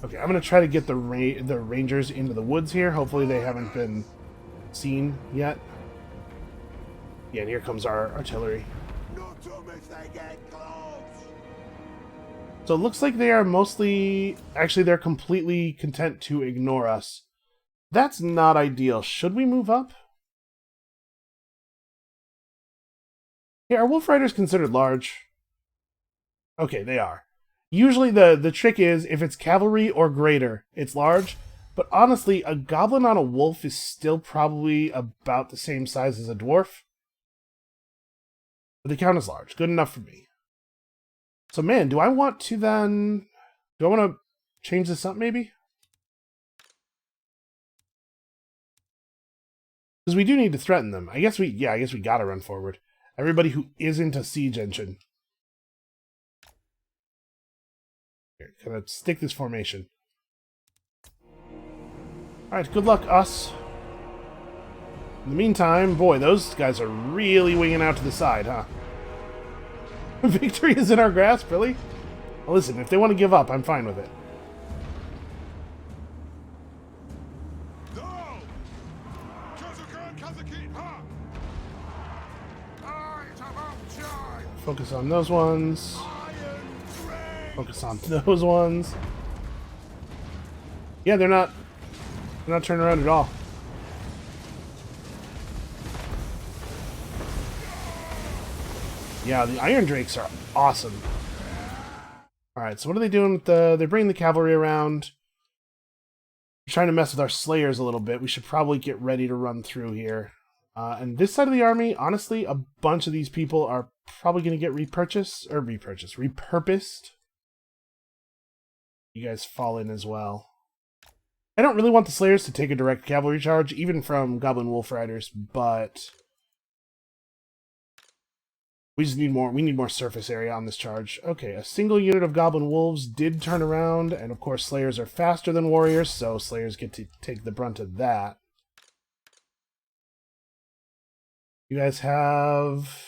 Okay, I'm going to try to get the rangers into the woods here. Hopefully they haven't been seen yet. Yeah, and here comes our artillery. Not them if they get close. So it looks like they are mostly... Actually, they're completely content to ignore us. That's not ideal. Should we move up? Yeah, are Wolf Riders considered large? Okay, they are. Usually the trick is, if it's cavalry or greater, it's large. But honestly, a goblin on a wolf is still probably about the same size as a dwarf. But they count as large. Good enough for me. So man, do I want to change this up maybe? Because we do need to threaten them. I guess we gotta run forward. Everybody who isn't a siege engine. Here, gonna stick this formation. Alright, good luck, us. In the meantime, boy, those guys are really winging out to the side, huh? Victory is in our grasp, really? Well, listen, if they want to give up, I'm fine with it. Focus on those ones. Focus on those ones. Yeah, they're not turning around at all. Yeah, the Iron Drakes are awesome. Alright, so what are they doing with they're bringing the cavalry around. They're trying to mess with our Slayers a little bit. We should probably get ready to run through here. And this side of the army, honestly, a bunch of these people are probably going to get repurposed. You guys fall in as well. I don't really want the Slayers to take a direct cavalry charge, even from Goblin Wolf Riders, but we just need more. We need more surface area on this charge. Okay, a single unit of Goblin Wolves did turn around, and of course Slayers are faster than Warriors, so Slayers get to take the brunt of that. You guys have...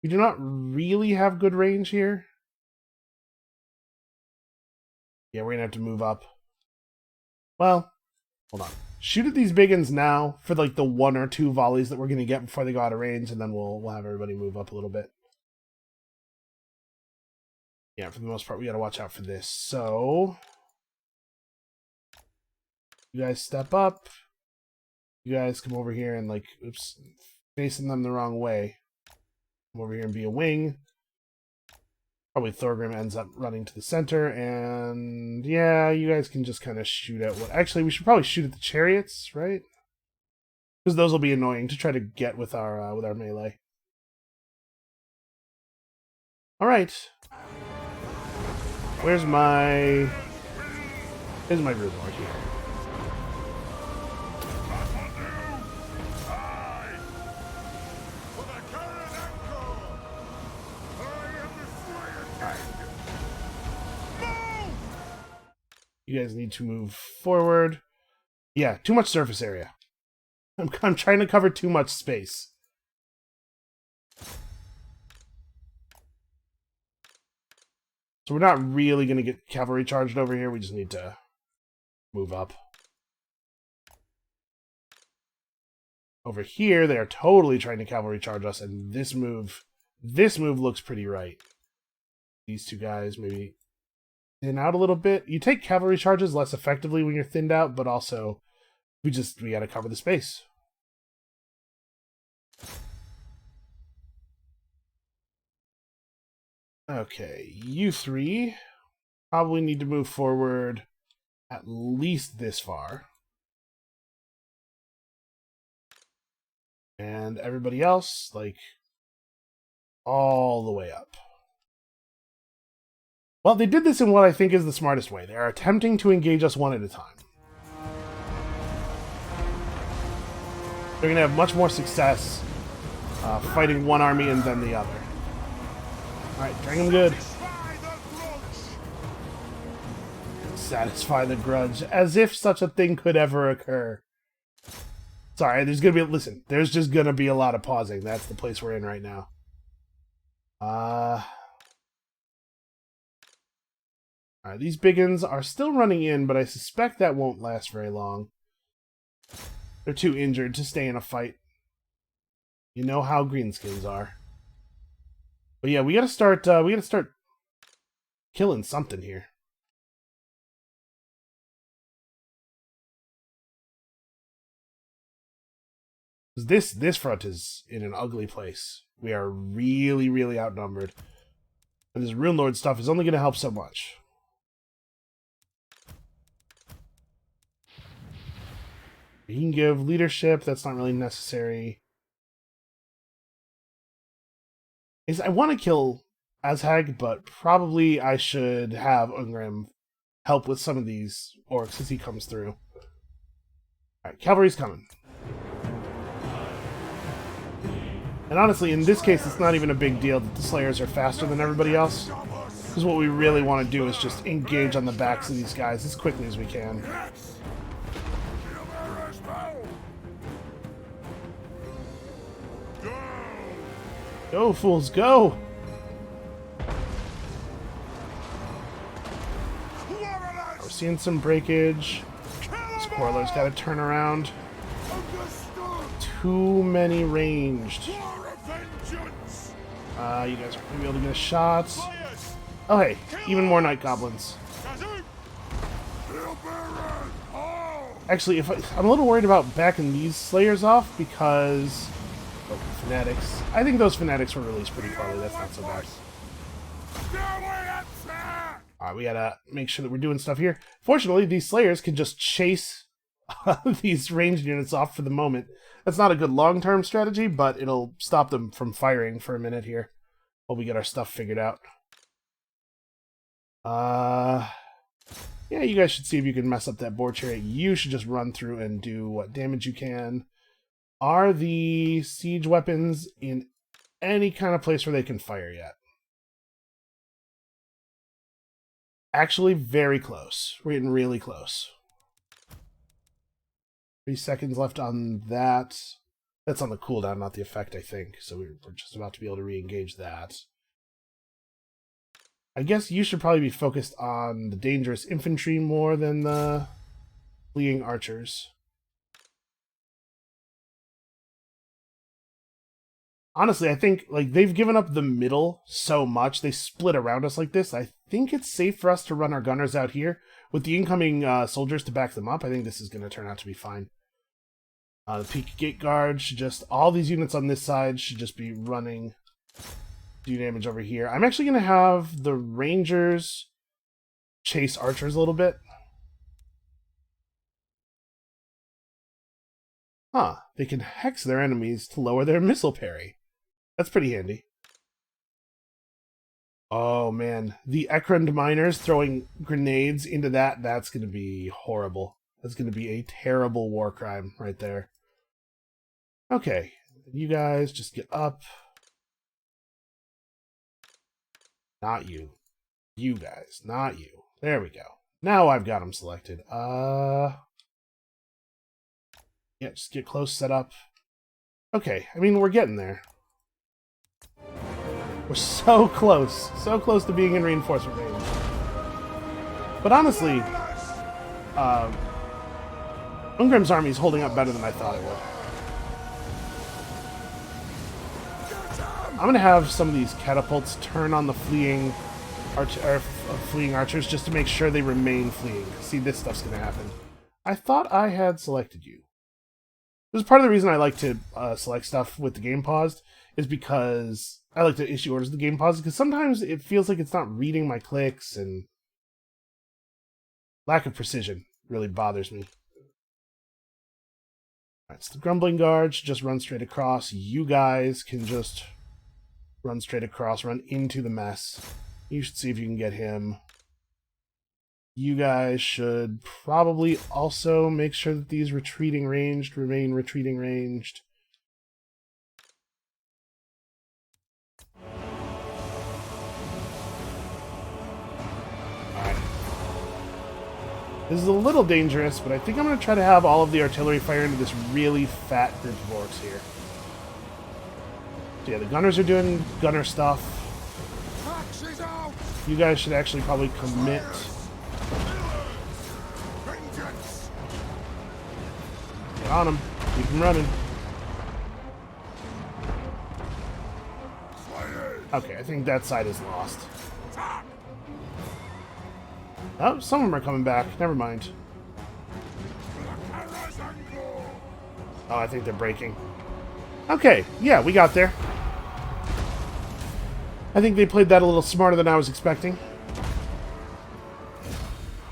We do not really have good range here. Yeah, we're gonna have to move up. Well, hold on. Shoot at these big uns now for like the 1 or 2 volleys that we're gonna get before they go out of range, and then we'll have everybody move up a little bit. Yeah, for the most part, we gotta watch out for this. So, you guys step up. You guys come over here and like, oops, facing them the wrong way. Come over here and be a wing. Probably Thorgrim ends up running to the center, and yeah, you guys can just kind of shoot at what... Actually, we should probably shoot at the chariots, right? Because those will be annoying to try to get with our melee. All right. Where's my rune lord here? You guys need to move forward. Yeah, too much surface area. I'm trying to cover too much space. So we're not really going to get cavalry charged over here. We just need to move up. Over here, they are totally trying to cavalry charge us, and this move looks pretty right. These two guys maybe thin out a little bit. You take cavalry charges less effectively when you're thinned out, but also we gotta cover the space. Okay, you three probably need to move forward at least this far. And everybody else, like, all the way up. Well, they did this in what I think is the smartest way. They are attempting to engage us one at a time. They're going to have much more success fighting one army and then the other. Alright, drain them good. Satisfy the grudge. As if such a thing could ever occur. Sorry, there's going to be... Listen, there's just going to be a lot of pausing. That's the place we're in right now. Alright, these big uns are still running in, but I suspect that won't last very long. They're too injured to stay in a fight. You know how greenskins are. But yeah, we gotta start killing something here. This front is in an ugly place. We are really, really outnumbered. And this Rune Lord stuff is only gonna help so much. You can give leadership, that's not really necessary. I want to kill Azhag, but probably I should have Ungrim help with some of these orcs as he comes through. Alright, cavalry's coming. And honestly, in this case, it's not even a big deal that the Slayers are faster than everybody else. Because what we really want to do is just engage on the backs of these guys as quickly as we can. Go, fools, go! We're seeing some breakage. Squirrel's got to turn around. Too many ranged. You guys aren't going to be able to get a shot. Oh, hey, even more night goblins. Actually, I'm a little worried about backing these slayers off because... Oh, fanatics. I think those fanatics were released pretty early. That's not so bad. Alright, we gotta make sure that we're doing stuff here. Fortunately, these slayers can just chase these ranged units off for the moment. That's not a good long-term strategy, but it'll stop them from firing for a minute here while we get our stuff figured out. Yeah, you guys should see if you can mess up that boar chariot. You should just run through and do what damage you can. Are the siege weapons in any kind of place where they can fire yet? Actually, very close. We're getting really close. 3 seconds left on that. That's on the cooldown, not the effect, I think. So we're just about to be able to re-engage that. I guess you should probably be focused on the dangerous infantry more than the fleeing archers. Honestly, I think like they've given up the middle so much, they split around us like this. I think it's safe for us to run our gunners out here with the incoming soldiers to back them up. I think this is going to turn out to be fine. The peak gate guard should just... All these units on this side should just be running... do damage over here. I'm actually going to have the rangers chase archers a little bit. Huh. They can hex their enemies to lower their missile parry. That's pretty handy. Oh, man. The Ekrund miners throwing grenades into that's going to be horrible. That's going to be a terrible war crime right there. Okay. You guys just get up. Not you. You guys. Not you. There we go. Now I've got them selected. Yeah, just get close, set up. Okay, I mean, we're getting there. We're so close. So close to being in reinforcement range. But honestly, Ungrim's army is holding up better than I thought it would. I'm going to have some of these catapults turn on the fleeing archers just to make sure they remain fleeing. See, this stuff's going to happen. I thought I had selected you. This is part of the reason I like to select stuff with the game paused, is because I like to issue orders with the game paused, because sometimes it feels like it's not reading my clicks, and lack of precision really bothers me. Alright, so the Grumbling Guard should just run straight across. You guys can just run straight across, run into the mess. You should see if you can get him. You guys should probably also make sure that these retreating ranged remain retreating ranged. Alright. This is a little dangerous, but I think I'm going to try to have all of the artillery fire into this really fat group of orcs here. So yeah, the gunners are doing gunner stuff. You guys should actually probably commit. Get on them. Keep them running. Okay, I think that side is lost. Oh, some of them are coming back. Never mind. Oh, I think they're breaking. Okay, yeah, we got there. I think they played that a little smarter than I was expecting.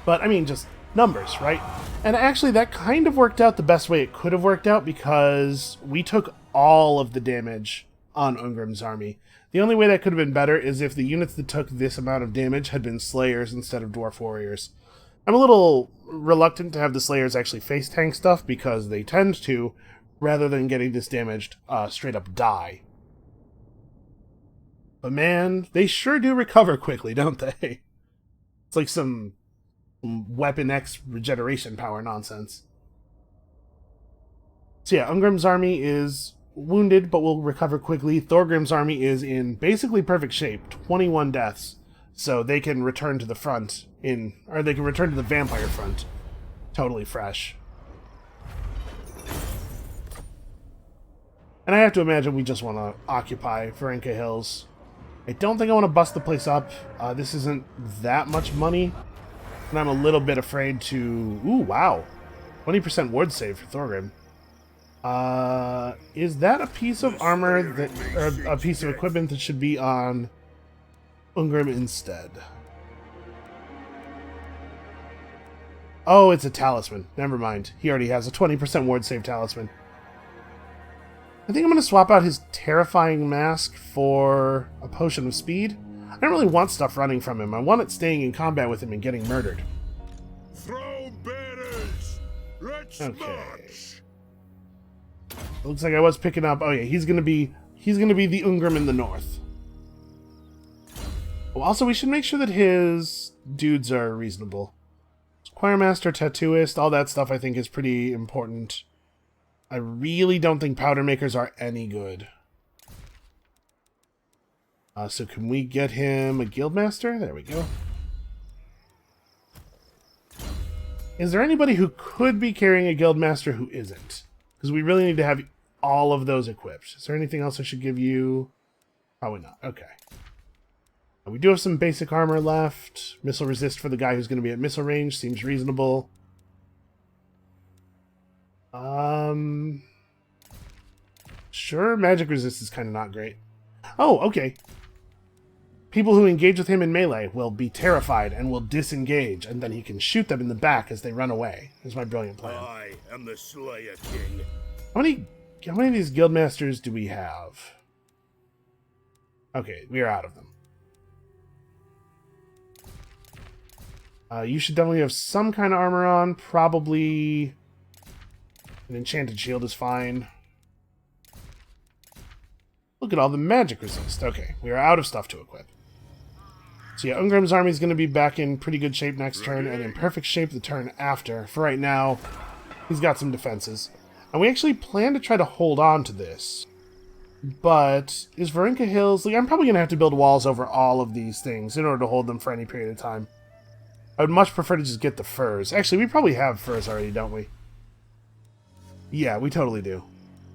But, I mean, just numbers, right? And actually, that kind of worked out the best way it could have worked out, because we took all of the damage on Ungrim's army. The only way that could have been better is if the units that took this amount of damage had been Slayers instead of Dwarf Warriors. I'm a little reluctant to have the Slayers actually face tank stuff, because they tend to, rather than getting disdamaged, straight up die. But man, they sure do recover quickly, don't they? It's like some Weapon X regeneration power nonsense. So yeah, Ungrim's army is wounded, but will recover quickly. Thorgrim's army is in basically perfect shape. 21 deaths. So they can return to the front or they can return to the vampire front totally fresh. And I have to imagine we just want to occupy Varenka Hills. I don't think I want to bust the place up. This isn't that much money. And I'm a little bit afraid to... Ooh, wow. 20% ward save for Thorgrim. Is that a piece of armor that... or a piece of equipment that should be on Ungrim instead? Oh, it's a talisman. Never mind. He already has a 20% ward save talisman. I think I'm going to swap out his terrifying mask for a potion of speed. I don't really want stuff running from him. I want it staying in combat with him and getting murdered. Throw bearers. Let's march. Looks like I was picking up. Oh yeah, he's gonna be the Ungrim in the north. Oh, also, we should make sure that his dudes are reasonable. Choirmaster, tattooist, all that stuff I think is pretty important. I really don't think powder makers are any good. So can we get him a guildmaster? There we go. Is there anybody who could be carrying a guildmaster who isn't? Because we really need to have all of those equipped. Is there anything else I should give you? Probably not. Okay. We do have some basic armor left. Missile resist for the guy who's going to be at missile range seems reasonable. Sure, magic resist is kind of not great. Oh, okay. People who engage with him in melee will be terrified and will disengage, and then he can shoot them in the back as they run away. Is my brilliant plan. I am the Slayer King. How many of these guildmasters do we have? Okay, we are out of them. You should definitely have some kind of armor on. Probably an enchanted shield is fine. Look at all the magic resist. Okay, we are out of stuff to equip. So yeah, Ungrim's army is going to be back in pretty good shape next turn, and in perfect shape the turn after. For right now, he's got some defenses. And we actually plan to try to hold on to this. But is Varenka Hills... Like, I'm probably going to have to build walls over all of these things in order to hold them for any period of time. I would much prefer to just get the furs. Actually, we probably have furs already, don't we? Yeah, we totally do.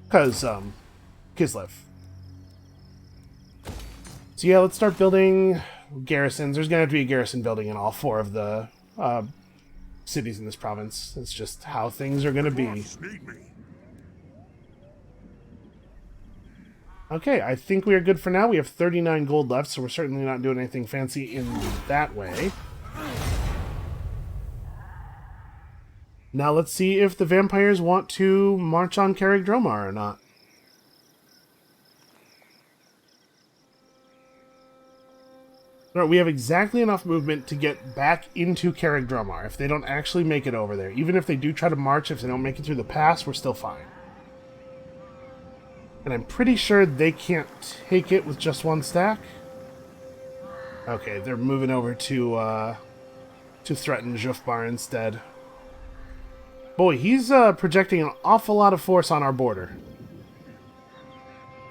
Because, Kislev. So yeah, let's start building garrisons. There's going to have to be a garrison building in all 4 of the cities in this province. It's just how things are going to be. Okay, I think we are good for now. We have 39 gold left, so we're certainly not doing anything fancy in that way. Now let's see if the vampires want to march on Carreg Dromar or not. Right, we have exactly enough movement to get back into Carreg Dromar if they don't actually make it over there. Even if they do try to march, if they don't make it through the pass, we're still fine. And I'm pretty sure they can't take it with just 1 stack. Okay, they're moving over to threaten Jufbar instead. Boy, he's projecting an awful lot of force on our border.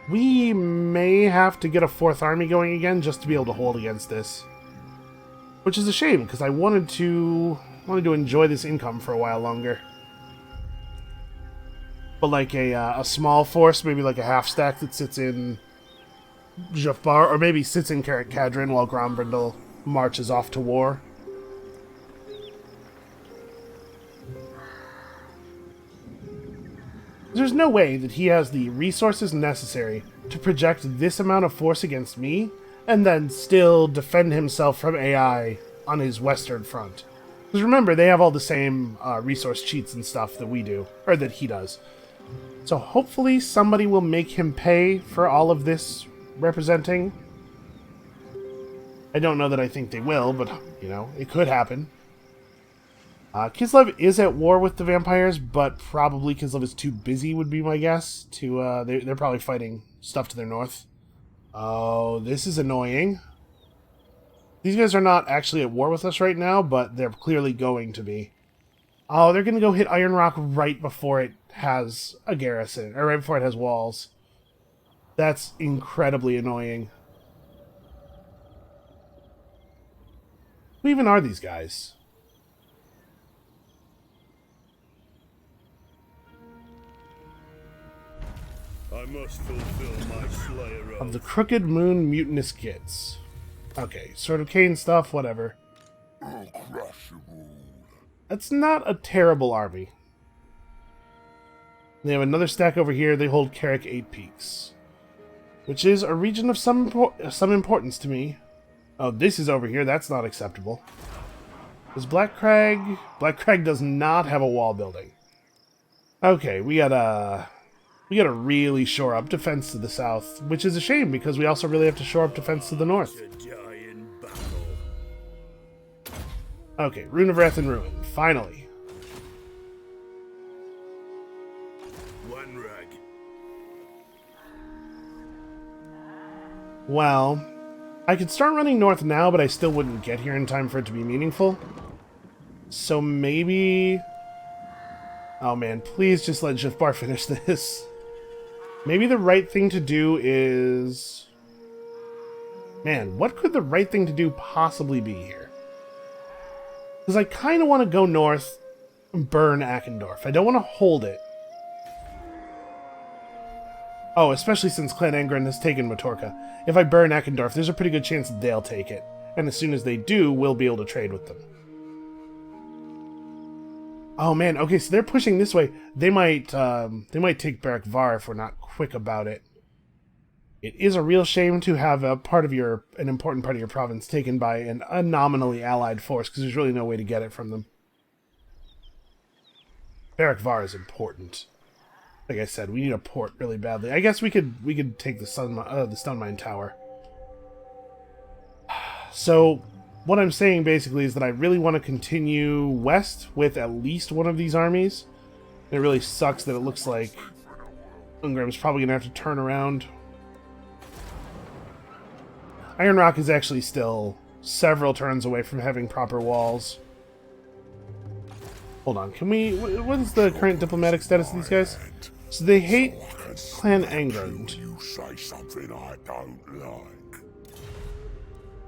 We may have to get a 4th army going again just to be able to hold against this. Which is a shame, because I wanted to enjoy this income for a while longer. But like a small force, maybe like a half stack that sits in Jufbar, or maybe sits in Carreg Cadron while Grombrindal marches off to war. There's no way that he has the resources necessary to project this amount of force against me and then still defend himself from AI on his western front. Because remember, they have all the same resource cheats and stuff that we do, or that he does. So hopefully somebody will make him pay for all of this representing. I don't know that I think they will, but, you know, it could happen. Kislev is at war with the vampires, but probably Kislev is too busy, would be my guess. They're probably fighting stuff to their north. Oh, this is annoying. These guys are not actually at war with us right now, but they're clearly going to be. Oh, they're going to go hit Iron Rock right before it has a garrison, or right before it has walls. That's incredibly annoying. Who even are these guys? I must fulfill my slayer Of the Crooked Moon Mutinous Gits. Okay, sort of Kane stuff, whatever. I'll crush you all. That's not a terrible army. They have another stack over here. They hold Carrick 8 Peaks, which is a region of some importance to me. Oh, this is over here. That's not acceptable. Is Black Crag? Black Crag does not have a wall building. Okay, we gotta really shore up defense to the south, which is a shame because we also really have to shore up defense to the north. Okay, Rune of Wrath and Ruin, finally. One rag. Well, I could start running north now, but I still wouldn't get here in time for it to be meaningful. So maybe... Oh man, please just let Jifbar finish this. Maybe the right thing to do is... Man, what could the right thing to do possibly be here? Because I kind of want to go north and burn Akendorf. I don't want to hold it. Oh, especially since Clan Angren has taken Matorka. If I burn Akendorf, there's a pretty good chance that they'll take it. And as soon as they do, we'll be able to trade with them. Oh man, okay, so they're pushing this way. They might take Barak Var if we're not quick about it. It is a real shame to have an important part of your province taken by a nominally allied force, because there's really no way to get it from them. Barak Var is important. Like I said, we need a port really badly. I guess we could take the Stone Mine Tower. So, what I'm saying basically is that I really want to continue west with at least one of these armies. It really sucks that it looks like Ungrim's probably going to have to turn around. Iron Rock is actually still several turns away from having proper walls. Hold on, can we... What is the current diplomatic status of these guys? So they hate Clan Angren. You say something I don't like.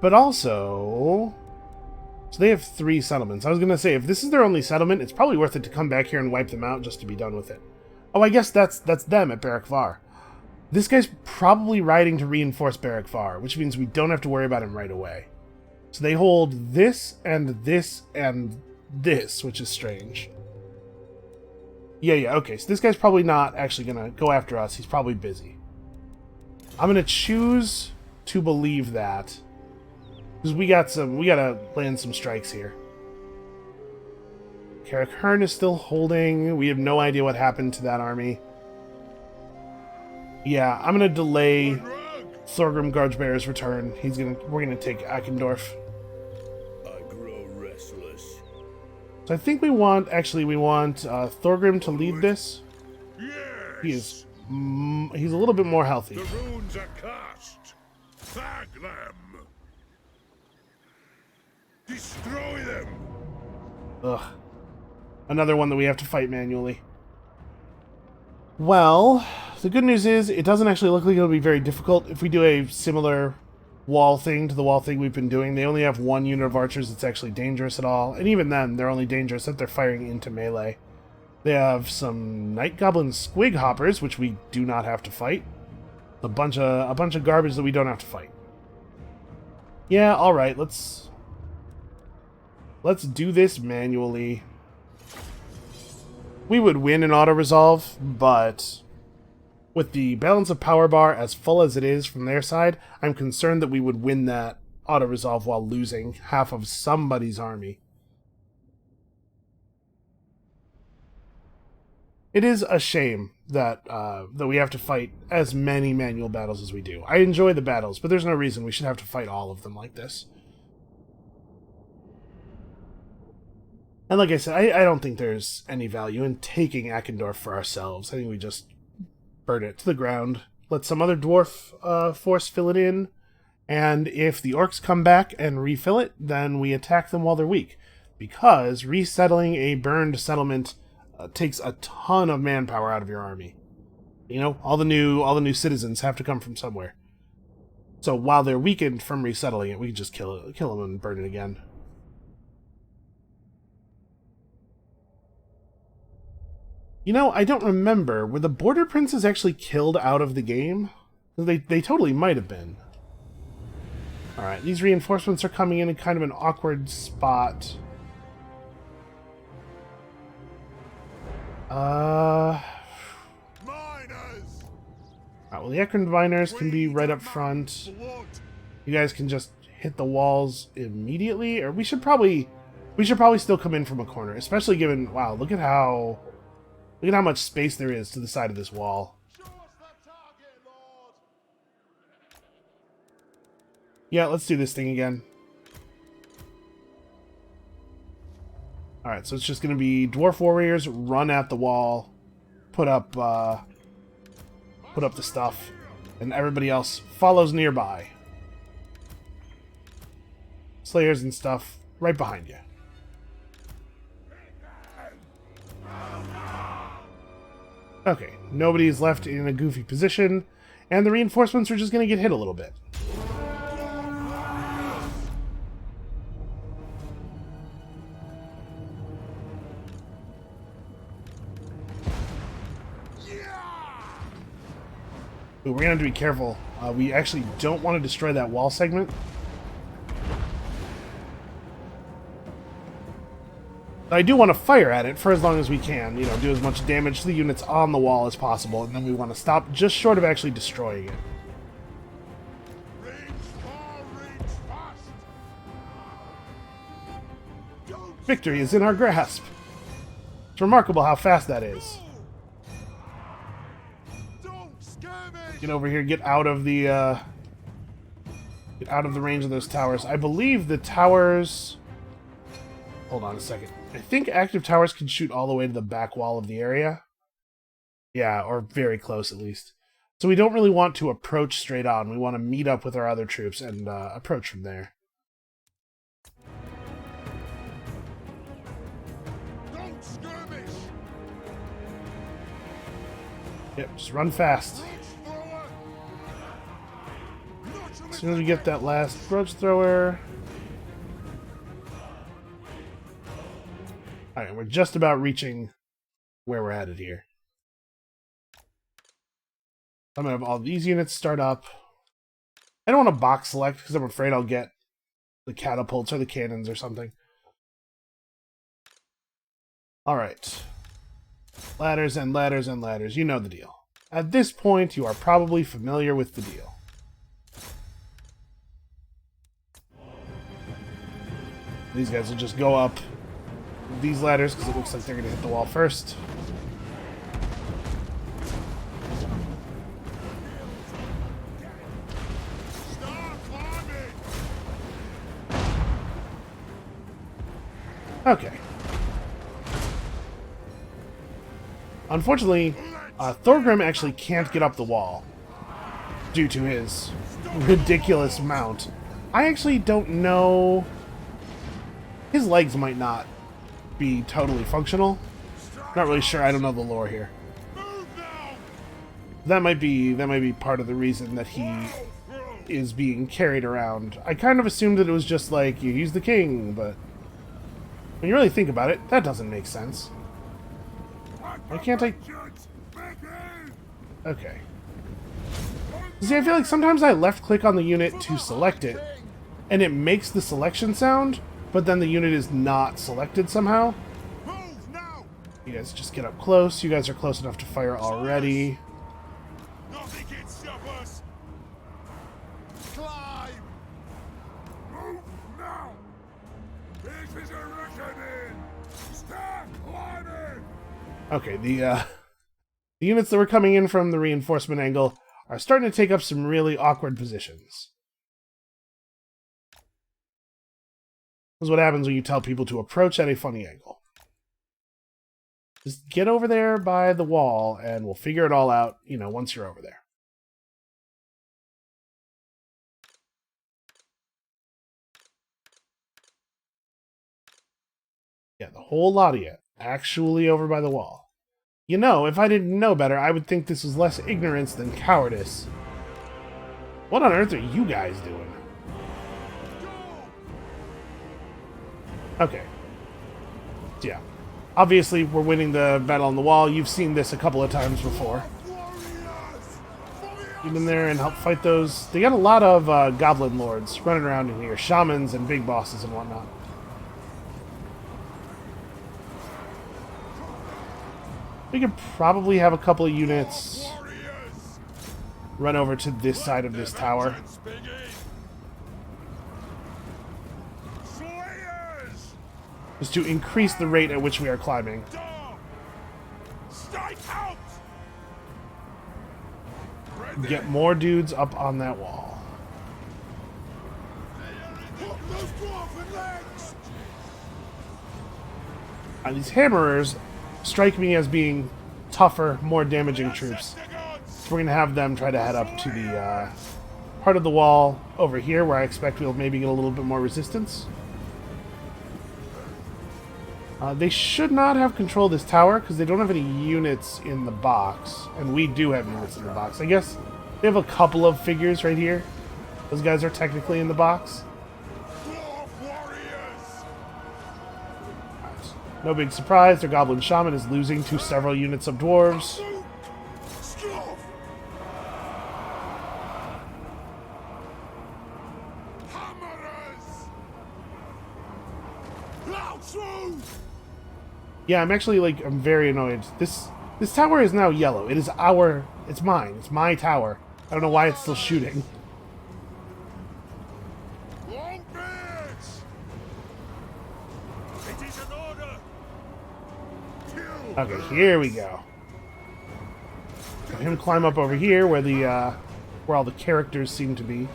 But also... So they have 3 settlements. I was going to say, if this is their only settlement, it's probably worth it to come back here and wipe them out just to be done with it. Oh, I guess that's them at Barak Var. This guy's probably riding to reinforce Barak Var, which means we don't have to worry about him right away. So they hold this and this and this, which is strange. Yeah, okay. So this guy's probably not actually going to go after us. He's probably busy. I'm going to choose to believe that. Because we gotta land some strikes here. Carrick Hearn is still holding. We have no idea what happened to that army. Yeah, I'm gonna delay Thorgrim Gargebear's return. We're gonna take Akendorf. I grow restless. So I think we want Thorgrim to lead this. Yes. He's a little bit more healthy. The runes are cast. Fag them. Destroy them. Ugh. Another one that we have to fight manually. Well, the good news is it doesn't actually look like it'll be very difficult if we do a similar wall thing to the wall thing we've been doing. They only have 1 unit of archers that's actually dangerous at all, and even then, they're only dangerous if they're firing into melee. They have some Night Goblin Squig Hoppers, which we do not have to fight. A bunch of garbage that we don't have to fight. Yeah, all right, let's do this manually. We would win an auto-resolve, but with the balance of power bar as full as it is from their side, I'm concerned that we would win that auto-resolve while losing half of somebody's army. It is a shame that we have to fight as many manual battles as we do. I enjoy the battles, but there's no reason we should have to fight all of them like this. And like I said, I don't think there's any value in taking Akendorf for ourselves. I think we just burn it to the ground, let some other dwarf force fill it in, and if the orcs come back and refill it, then we attack them while they're weak. Because resettling a burned settlement takes a ton of manpower out of your army. You know, all the new citizens have to come from somewhere. So while they're weakened from resettling it, we can just kill them and burn it again. You know, I don't remember. Were the border princes actually killed out of the game? They totally might have been. Alright, these reinforcements are coming in kind of an awkward spot. Alright, well, the Ekron Diviners can be right up front. You guys can just hit the walls immediately, or we should probably still come in from a corner, especially given, wow, look at how much space there is to the side of this wall. Yeah, let's do this thing again. Alright, so it's just going to be Dwarf Warriors run at the wall, put up the stuff, and everybody else follows nearby. Slayers and stuff right behind you. Okay, nobody's left in a goofy position, and the reinforcements are just going to get hit a little bit. Ooh, we're going to have to be careful. We actually don't want to destroy that wall segment. I do want to fire at it for as long as we can, you know, do as much damage to the units on the wall as possible, and then we want to stop just short of actually destroying it. Victory is in our grasp. It's remarkable how fast that is. Get over here, get out of the range of those towers. I believe the towers... Hold on a second. I think active towers can shoot all the way to the back wall of the area. Yeah, or very close at least. So we don't really want to approach straight on. We want to meet up with our other troops and approach from there. Don't skirmish. Yep, just run fast. As soon as we get that last grudge thrower... Alright, we're just about reaching where we're headed here. I'm going to have all these units start up. I don't want to box select because I'm afraid I'll get the catapults or the cannons or something. Alright. Ladders and ladders and ladders. You know the deal. At this point, you are probably familiar with the deal. These guys will just go up these ladders because it looks like they're going to hit the wall first. Okay. Unfortunately, Thorgrim actually can't get up the wall due to his ridiculous mount. I actually don't know... His legs might not be totally functional. Not really sure. I don't know the lore here. That might be part of the reason that he is being carried around. I kind of assumed that it was just like, he's the king, but when you really think about it, that doesn't make sense. Why can't I... Okay. See, I feel like sometimes I left-click on the unit to select it, and it makes the selection sound, but then the unit is not selected somehow. You guys just get up close. You guys are close enough to fire already. Nothing can stop us. Climb. Move now. This is a reckoning. Start climbing. Okay, the units that were coming in from the reinforcement angle are starting to take up some really awkward positions. This is what happens when you tell people to approach at a funny angle. Just get over there by the wall, and we'll figure it all out, you know, once you're over there. Yeah, the whole lot of you actually over by the wall. You know, if I didn't know better, I would think this was less ignorance than cowardice. What on earth are you guys doing? Okay. Yeah. Obviously, we're winning the battle on the wall. You've seen this a couple of times before. Get in there and help fight those. They got a lot of goblin lords running around in here. Shamans and big bosses and whatnot. We could probably have a couple of units run over to this side of this tower. Just to increase the rate at which we are climbing. Get more dudes up on that wall. These hammerers strike me as being tougher, more damaging troops. So we're going to have them try to head up to the part of the wall over here where I expect we'll maybe get a little bit more resistance. They should not have control of this tower because they don't have any units in the box. And we do have units in the box. I guess they have a couple of figures right here. Those guys are technically in the box. No big surprise, their goblin shaman is losing to several units of dwarves. Yeah, I'm actually I'm very annoyed. This tower is now yellow. It is it's mine. It's my tower. I don't know why it's still shooting. Okay, here we go. Have him climb up over here where where all the characters seem to be.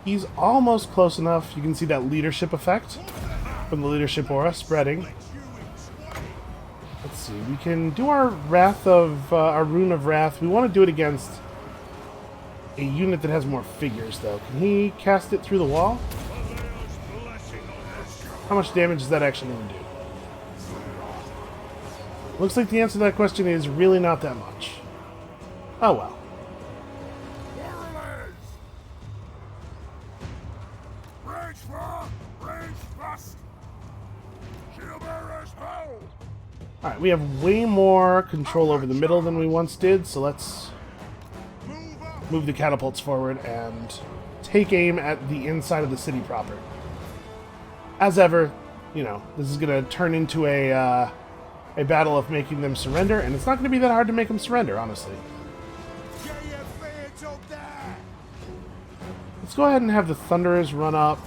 He's almost close enough. You can see that leadership effect from the leadership aura spreading. Let's see. We can do our our rune of wrath. We want to do it against a unit that has more figures, though. Can he cast it through the wall? How much damage is that actually going to do? Looks like the answer to that question is really not that much. Oh well. Alright, we have way more control over the middle than we once did, so let's move the catapults forward and take aim at the inside of the city proper. As ever, you know, this is going to turn into a battle of making them surrender, and it's not going to be that hard to make them surrender, honestly. Let's go ahead and have the Thunderers run up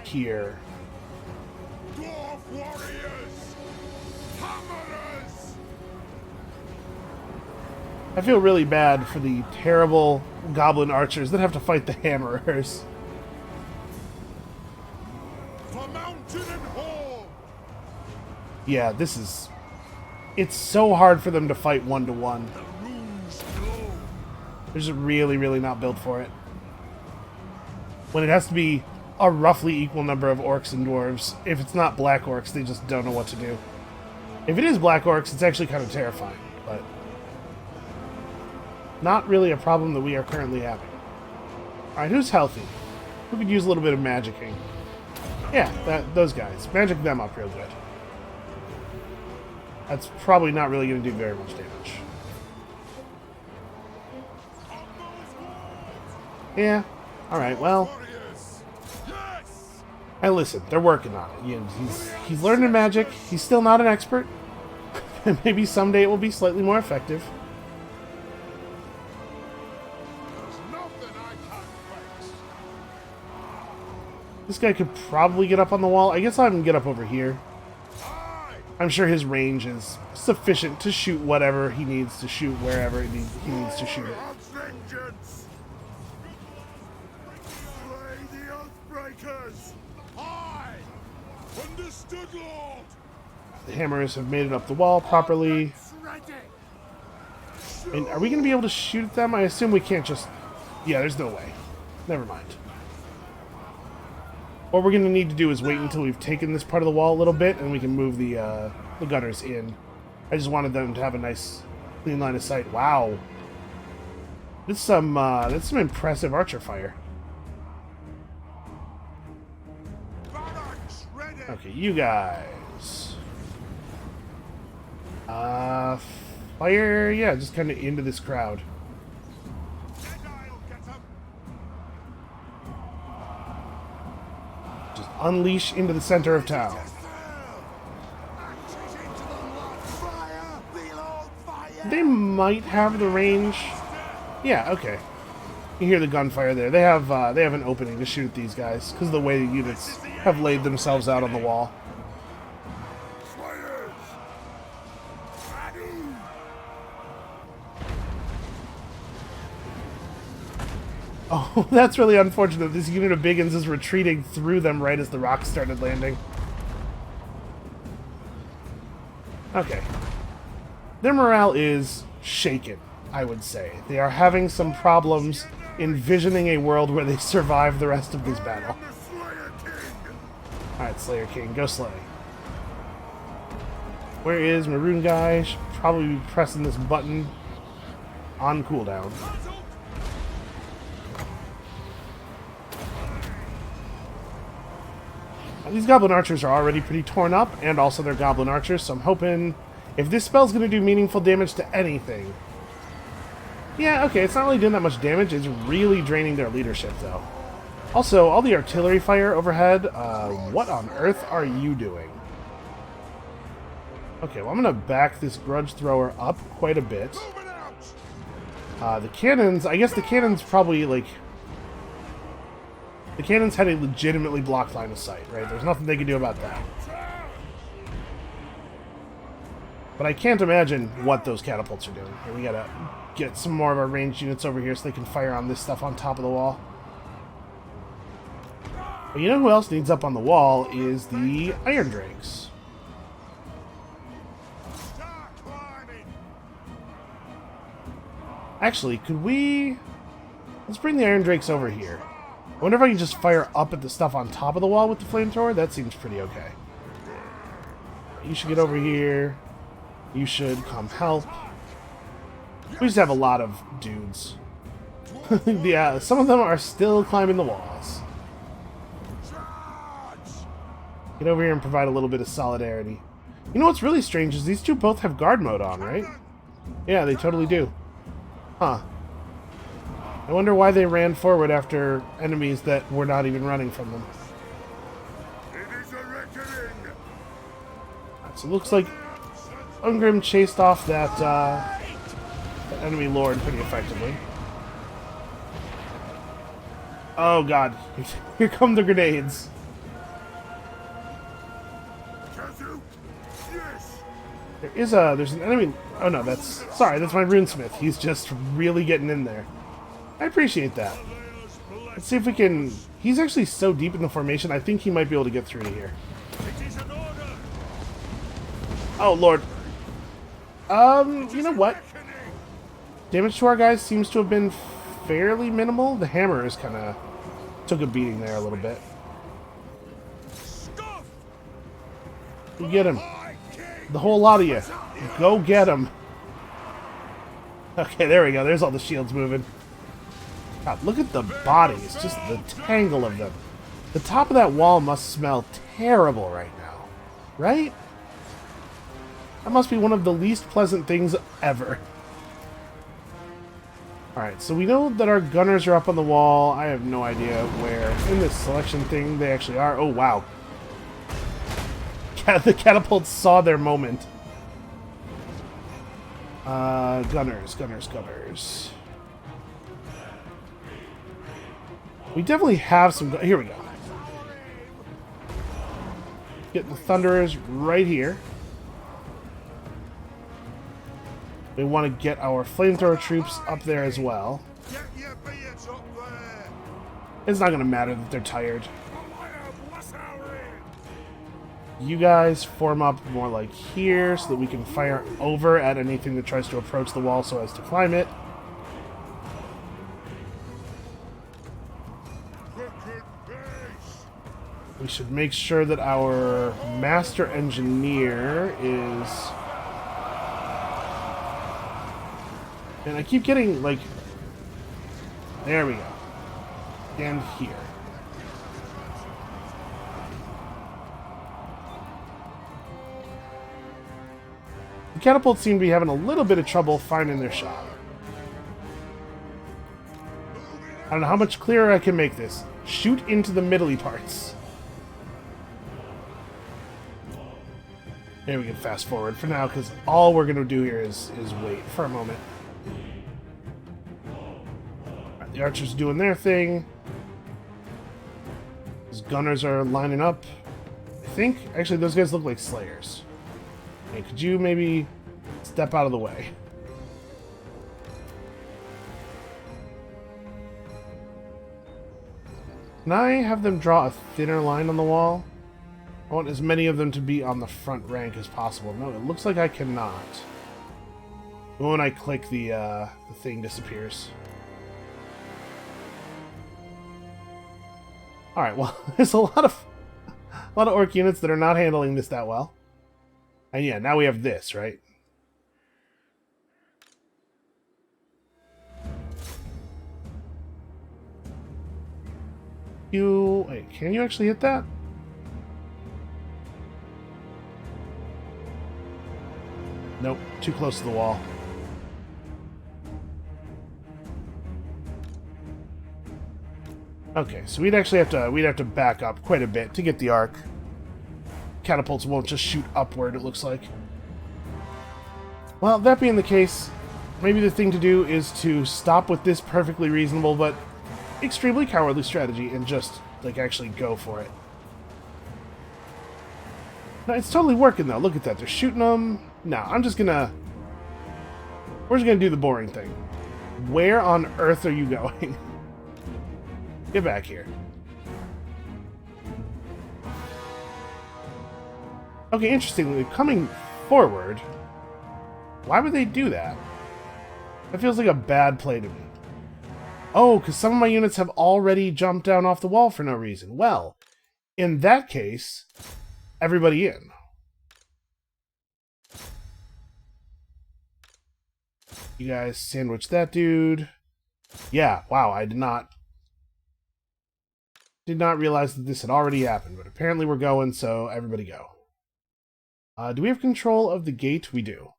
here. I feel really bad for the terrible goblin archers that have to fight the hammerers. Yeah, it's so hard for them to fight one-to-one. They're just really, really not built for it. When it has to be a roughly equal number of orcs and dwarves, if it's not black orcs, they just don't know what to do. If it is black orcs, it's actually kind of terrifying, but not really a problem that we are currently having. Alright, who's healthy? Who could use a little bit of magicking? Yeah, those guys. Magic them up real good. That's probably not really going to do very much damage. Yeah. Alright, well. Hey, listen, they're working on it. He's learning magic. He's still not an expert. Maybe someday it will be slightly more effective. This guy could probably get up on the wall. I guess I'll have him get up over here. I'm sure his range is sufficient to shoot whatever he needs to shoot wherever he needs to shoot it. The hammers have made it up the wall properly. And are we going to be able to shoot at them? I assume we can't just... Yeah, there's no way. Never mind. What we're going to need to do is wait until we've taken this part of the wall a little bit, and we can move the gunners in. I just wanted them to have a nice, clean line of sight. Wow. That's some impressive archer fire. Okay, you guys. Fire, yeah, just kind of into this crowd. Just unleash into the center of town. They might have the range. Yeah, okay. You hear the gunfire there. They have an opening to shoot at these guys because of the way the units have laid themselves out on the wall. Oh, that's really unfortunate. This unit of Biggins is retreating through them right as the rocks started landing. Okay. Their morale is shaken, I would say. They are having some problems envisioning a world where they survive the rest of this battle. Alright, Slayer King, go slay. Where is Maroon Guy? Should probably be pressing this button on cooldown. Now, these Goblin Archers are already pretty torn up, and also they're Goblin Archers, so I'm hoping if this spell's going to do meaningful damage to anything... Yeah, okay, it's not really doing that much damage, it's really draining their leadership, though. Also, all the artillery fire overhead, what on earth are you doing? Okay, well, I'm going to back this Grudge Thrower up quite a bit. The cannons, I guess the cannons probably, like... The cannons had a legitimately blocked line of sight, right? There's nothing they can do about that. But I can't imagine what those catapults are doing. Here, we gotta get some more of our ranged units over here so they can fire on this stuff on top of the wall. But you know who else needs up on the wall is the Iron Drakes. Actually, could we... Let's bring the Iron Drakes over here. I wonder if I can just fire up at the stuff on top of the wall with the flamethrower. That seems pretty okay. You should get over here. You should come help. We just have a lot of dudes. Yeah, some of them are still climbing the walls. Get over here and provide a little bit of solidarity. You know what's really strange is these two both have guard mode on, right? Yeah, they totally do. Huh. I wonder why they ran forward after enemies that were not even running from them. Right, so it looks like Ungrim chased off that enemy lord pretty effectively. Oh god, here come the grenades. There's an enemy. Oh no, that's my runesmith. He's just really getting in there. I appreciate that. Let's see if we can... He's actually so deep in the formation, I think he might be able to get through to here. Oh, Lord. You know what? Damage to our guys seems to have been fairly minimal. The hammers kind of took a beating there a little bit. You get him. The whole lot of you. Go get him. Okay, there we go. There's all the shields moving. God, look at the bodies, just the tangle of them. The top of that wall must smell terrible right now, right? That must be one of the least pleasant things ever. Alright, so we know that our gunners are up on the wall. I have no idea where in this selection thing they actually are. Oh, wow. The catapults saw their moment. Gunners. We definitely have some... Here we go. Get the Thunderers right here. We want to get our flamethrower troops up there as well. It's not going to matter that they're tired. You guys form up more like here so that we can fire over at anything that tries to approach the wall so as to climb it. We should make sure that our master engineer is... And I keep getting, like... There we go. And here. The catapults seem to be having a little bit of trouble finding their shot. I don't know how much clearer I can make this. Shoot into the middly parts. There we can fast forward for now, because all we're going to do here is wait for a moment. Right, the archers are doing their thing. Those gunners are lining up. I think, actually, those guys look like slayers. Hey, could you maybe step out of the way? Can I have them draw a thinner line on the wall? I want as many of them to be on the front rank as possible. No, it looks like I cannot. When I click, the thing disappears. Alright, well, there's a lot of orc units that are not handling this that well. And yeah, now we have this, right? Wait, can you actually hit that? Nope, too close to the wall. Okay, so we'd actually have to back up quite a bit to get the arc. Catapults won't just shoot upward, it looks like. Well, that being the case, maybe the thing to do is to stop with this perfectly reasonable but extremely cowardly strategy and just, like, actually go for it. No, it's totally working, though. Look at that. They're shooting them. No, I'm just gonna... We're just gonna do the boring thing. Where on earth are you going? Get back here. Okay, interestingly, coming forward... Why would they do that? That feels like a bad play to me. Oh, because some of my units have already jumped down off the wall for no reason. Well, in that case, everybody in. You guys sandwich that dude. Yeah, wow, I did not realize that this had already happened, but apparently we're going, so everybody go. Do we have control of the gate? We do.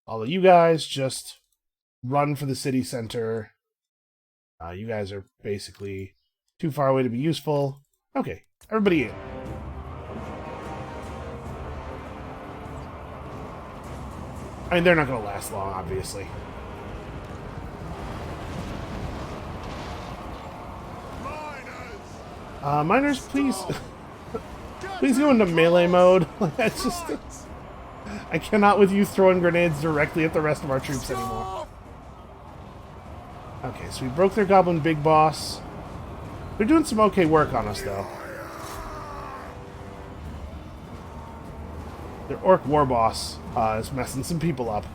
Although you guys just run for the city center. You guys are basically too far away to be useful. Okay, everybody in. I mean, they're not going to last long, obviously. Miners, please... please go into melee mode. That's just... I cannot with you throwing grenades directly at the rest of our troops anymore. Okay, so we broke their goblin big boss. They're doing some okay work on us, though. Their orc war boss is messing some people up.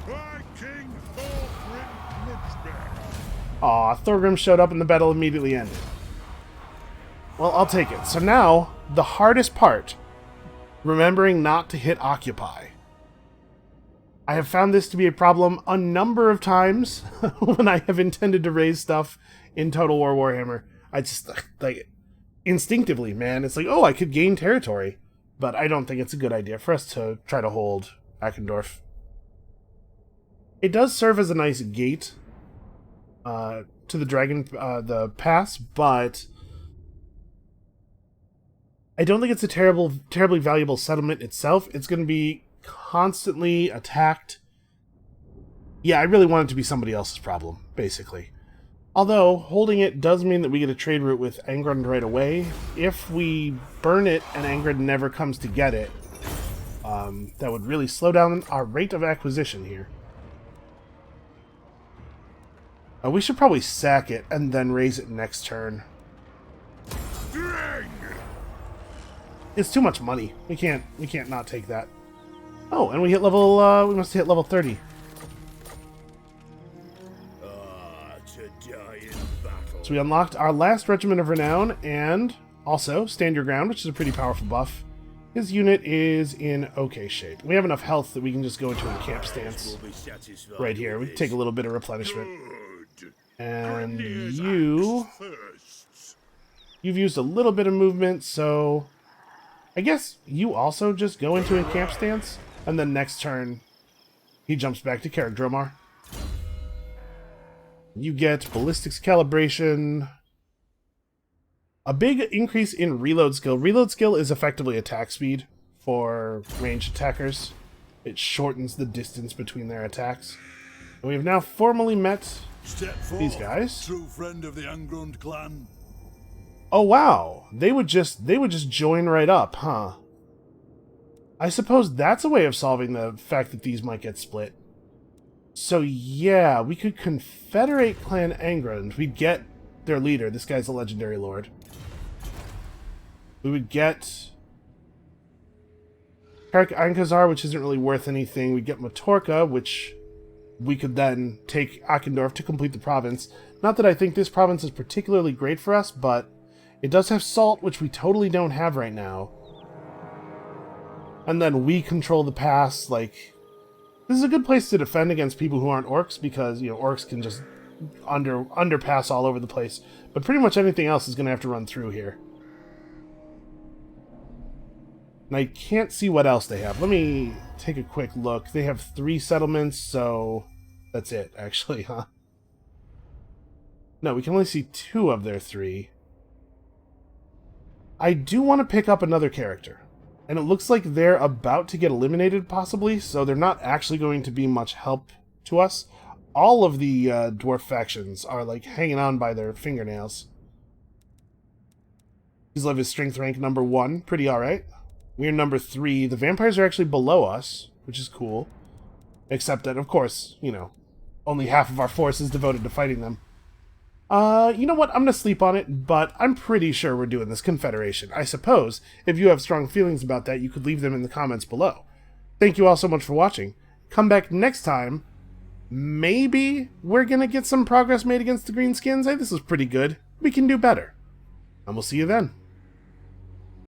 Aw, Thorgrim showed up and the battle immediately ended. Well, I'll take it. So now, the hardest part, remembering not to hit occupy. I have found this to be a problem a number of times when I have intended to raise stuff in Total War Warhammer. I just, like, instinctively, man, it's like, oh, I could gain territory. But I don't think it's a good idea for us to try to hold Eckendorf. It does serve as a nice gate to the dragon, the pass, but I don't think it's a terribly valuable settlement itself. It's going to be constantly attacked. Yeah, I really want it to be somebody else's problem, basically. Although, holding it does mean that we get a trade route with Angrund right away. If we burn it and Angrund never comes to get it, that would really slow down our rate of acquisition here. We should probably sack it and then raise it next turn. It's too much money. We can't not take that. Oh, and we hit level, we must hit level 30. So we unlocked our last Regiment of Renown, and Also, stand your ground, which is a pretty powerful buff. His unit is in okay shape. We have enough health that we can just go into a camp stance right here. We take a little bit of replenishment. And you've used a little bit of movement, so I guess you also just go into a camp stance, and then next turn he jumps back to Carrick-Dromar. You get ballistics calibration. A big increase in reload skill. Reload skill is effectively attack speed for ranged attackers. It shortens the distance between their attacks. And we have now formally met these guys. True friend of the Ungrown clan. Oh wow, they would just join right up, huh? I suppose that's a way of solving the fact that these might get split. So yeah, we could confederate Clan Angrund. We'd get their leader. This guy's a legendary lord. We would get Karak Einkazar, which isn't really worth anything. We'd get Matorka, which we could then take Akendorf to complete the province. Not that I think this province is particularly great for us, but it does have salt, which we totally don't have right now. And then we control the pass. Like, this is a good place to defend against people who aren't orcs, because, you know, orcs can just underpass all over the place. But pretty much anything else is going to have to run through here. And I can't see what else they have. Let me take a quick look. They have 3 settlements, so that's it, actually, huh? No, we can only see 2 of their 3. I do want to pick up another character. And it looks like they're about to get eliminated, possibly, so they're not actually going to be much help to us. All of the dwarf factions are, like, hanging on by their fingernails. Kislev is strength rank number 1. Pretty alright. We're number 3. The vampires are actually below us, which is cool. Except that, of course, you know, only half of our force is devoted to fighting them. You know what? I'm gonna sleep on it, but I'm pretty sure we're doing this confederation. I suppose, if you have strong feelings about that, you could leave them in the comments below. Thank you all so much for watching. Come back next time. Maybe we're gonna get some progress made against the Greenskins. Hey, this is pretty good. We can do better. And we'll see you then.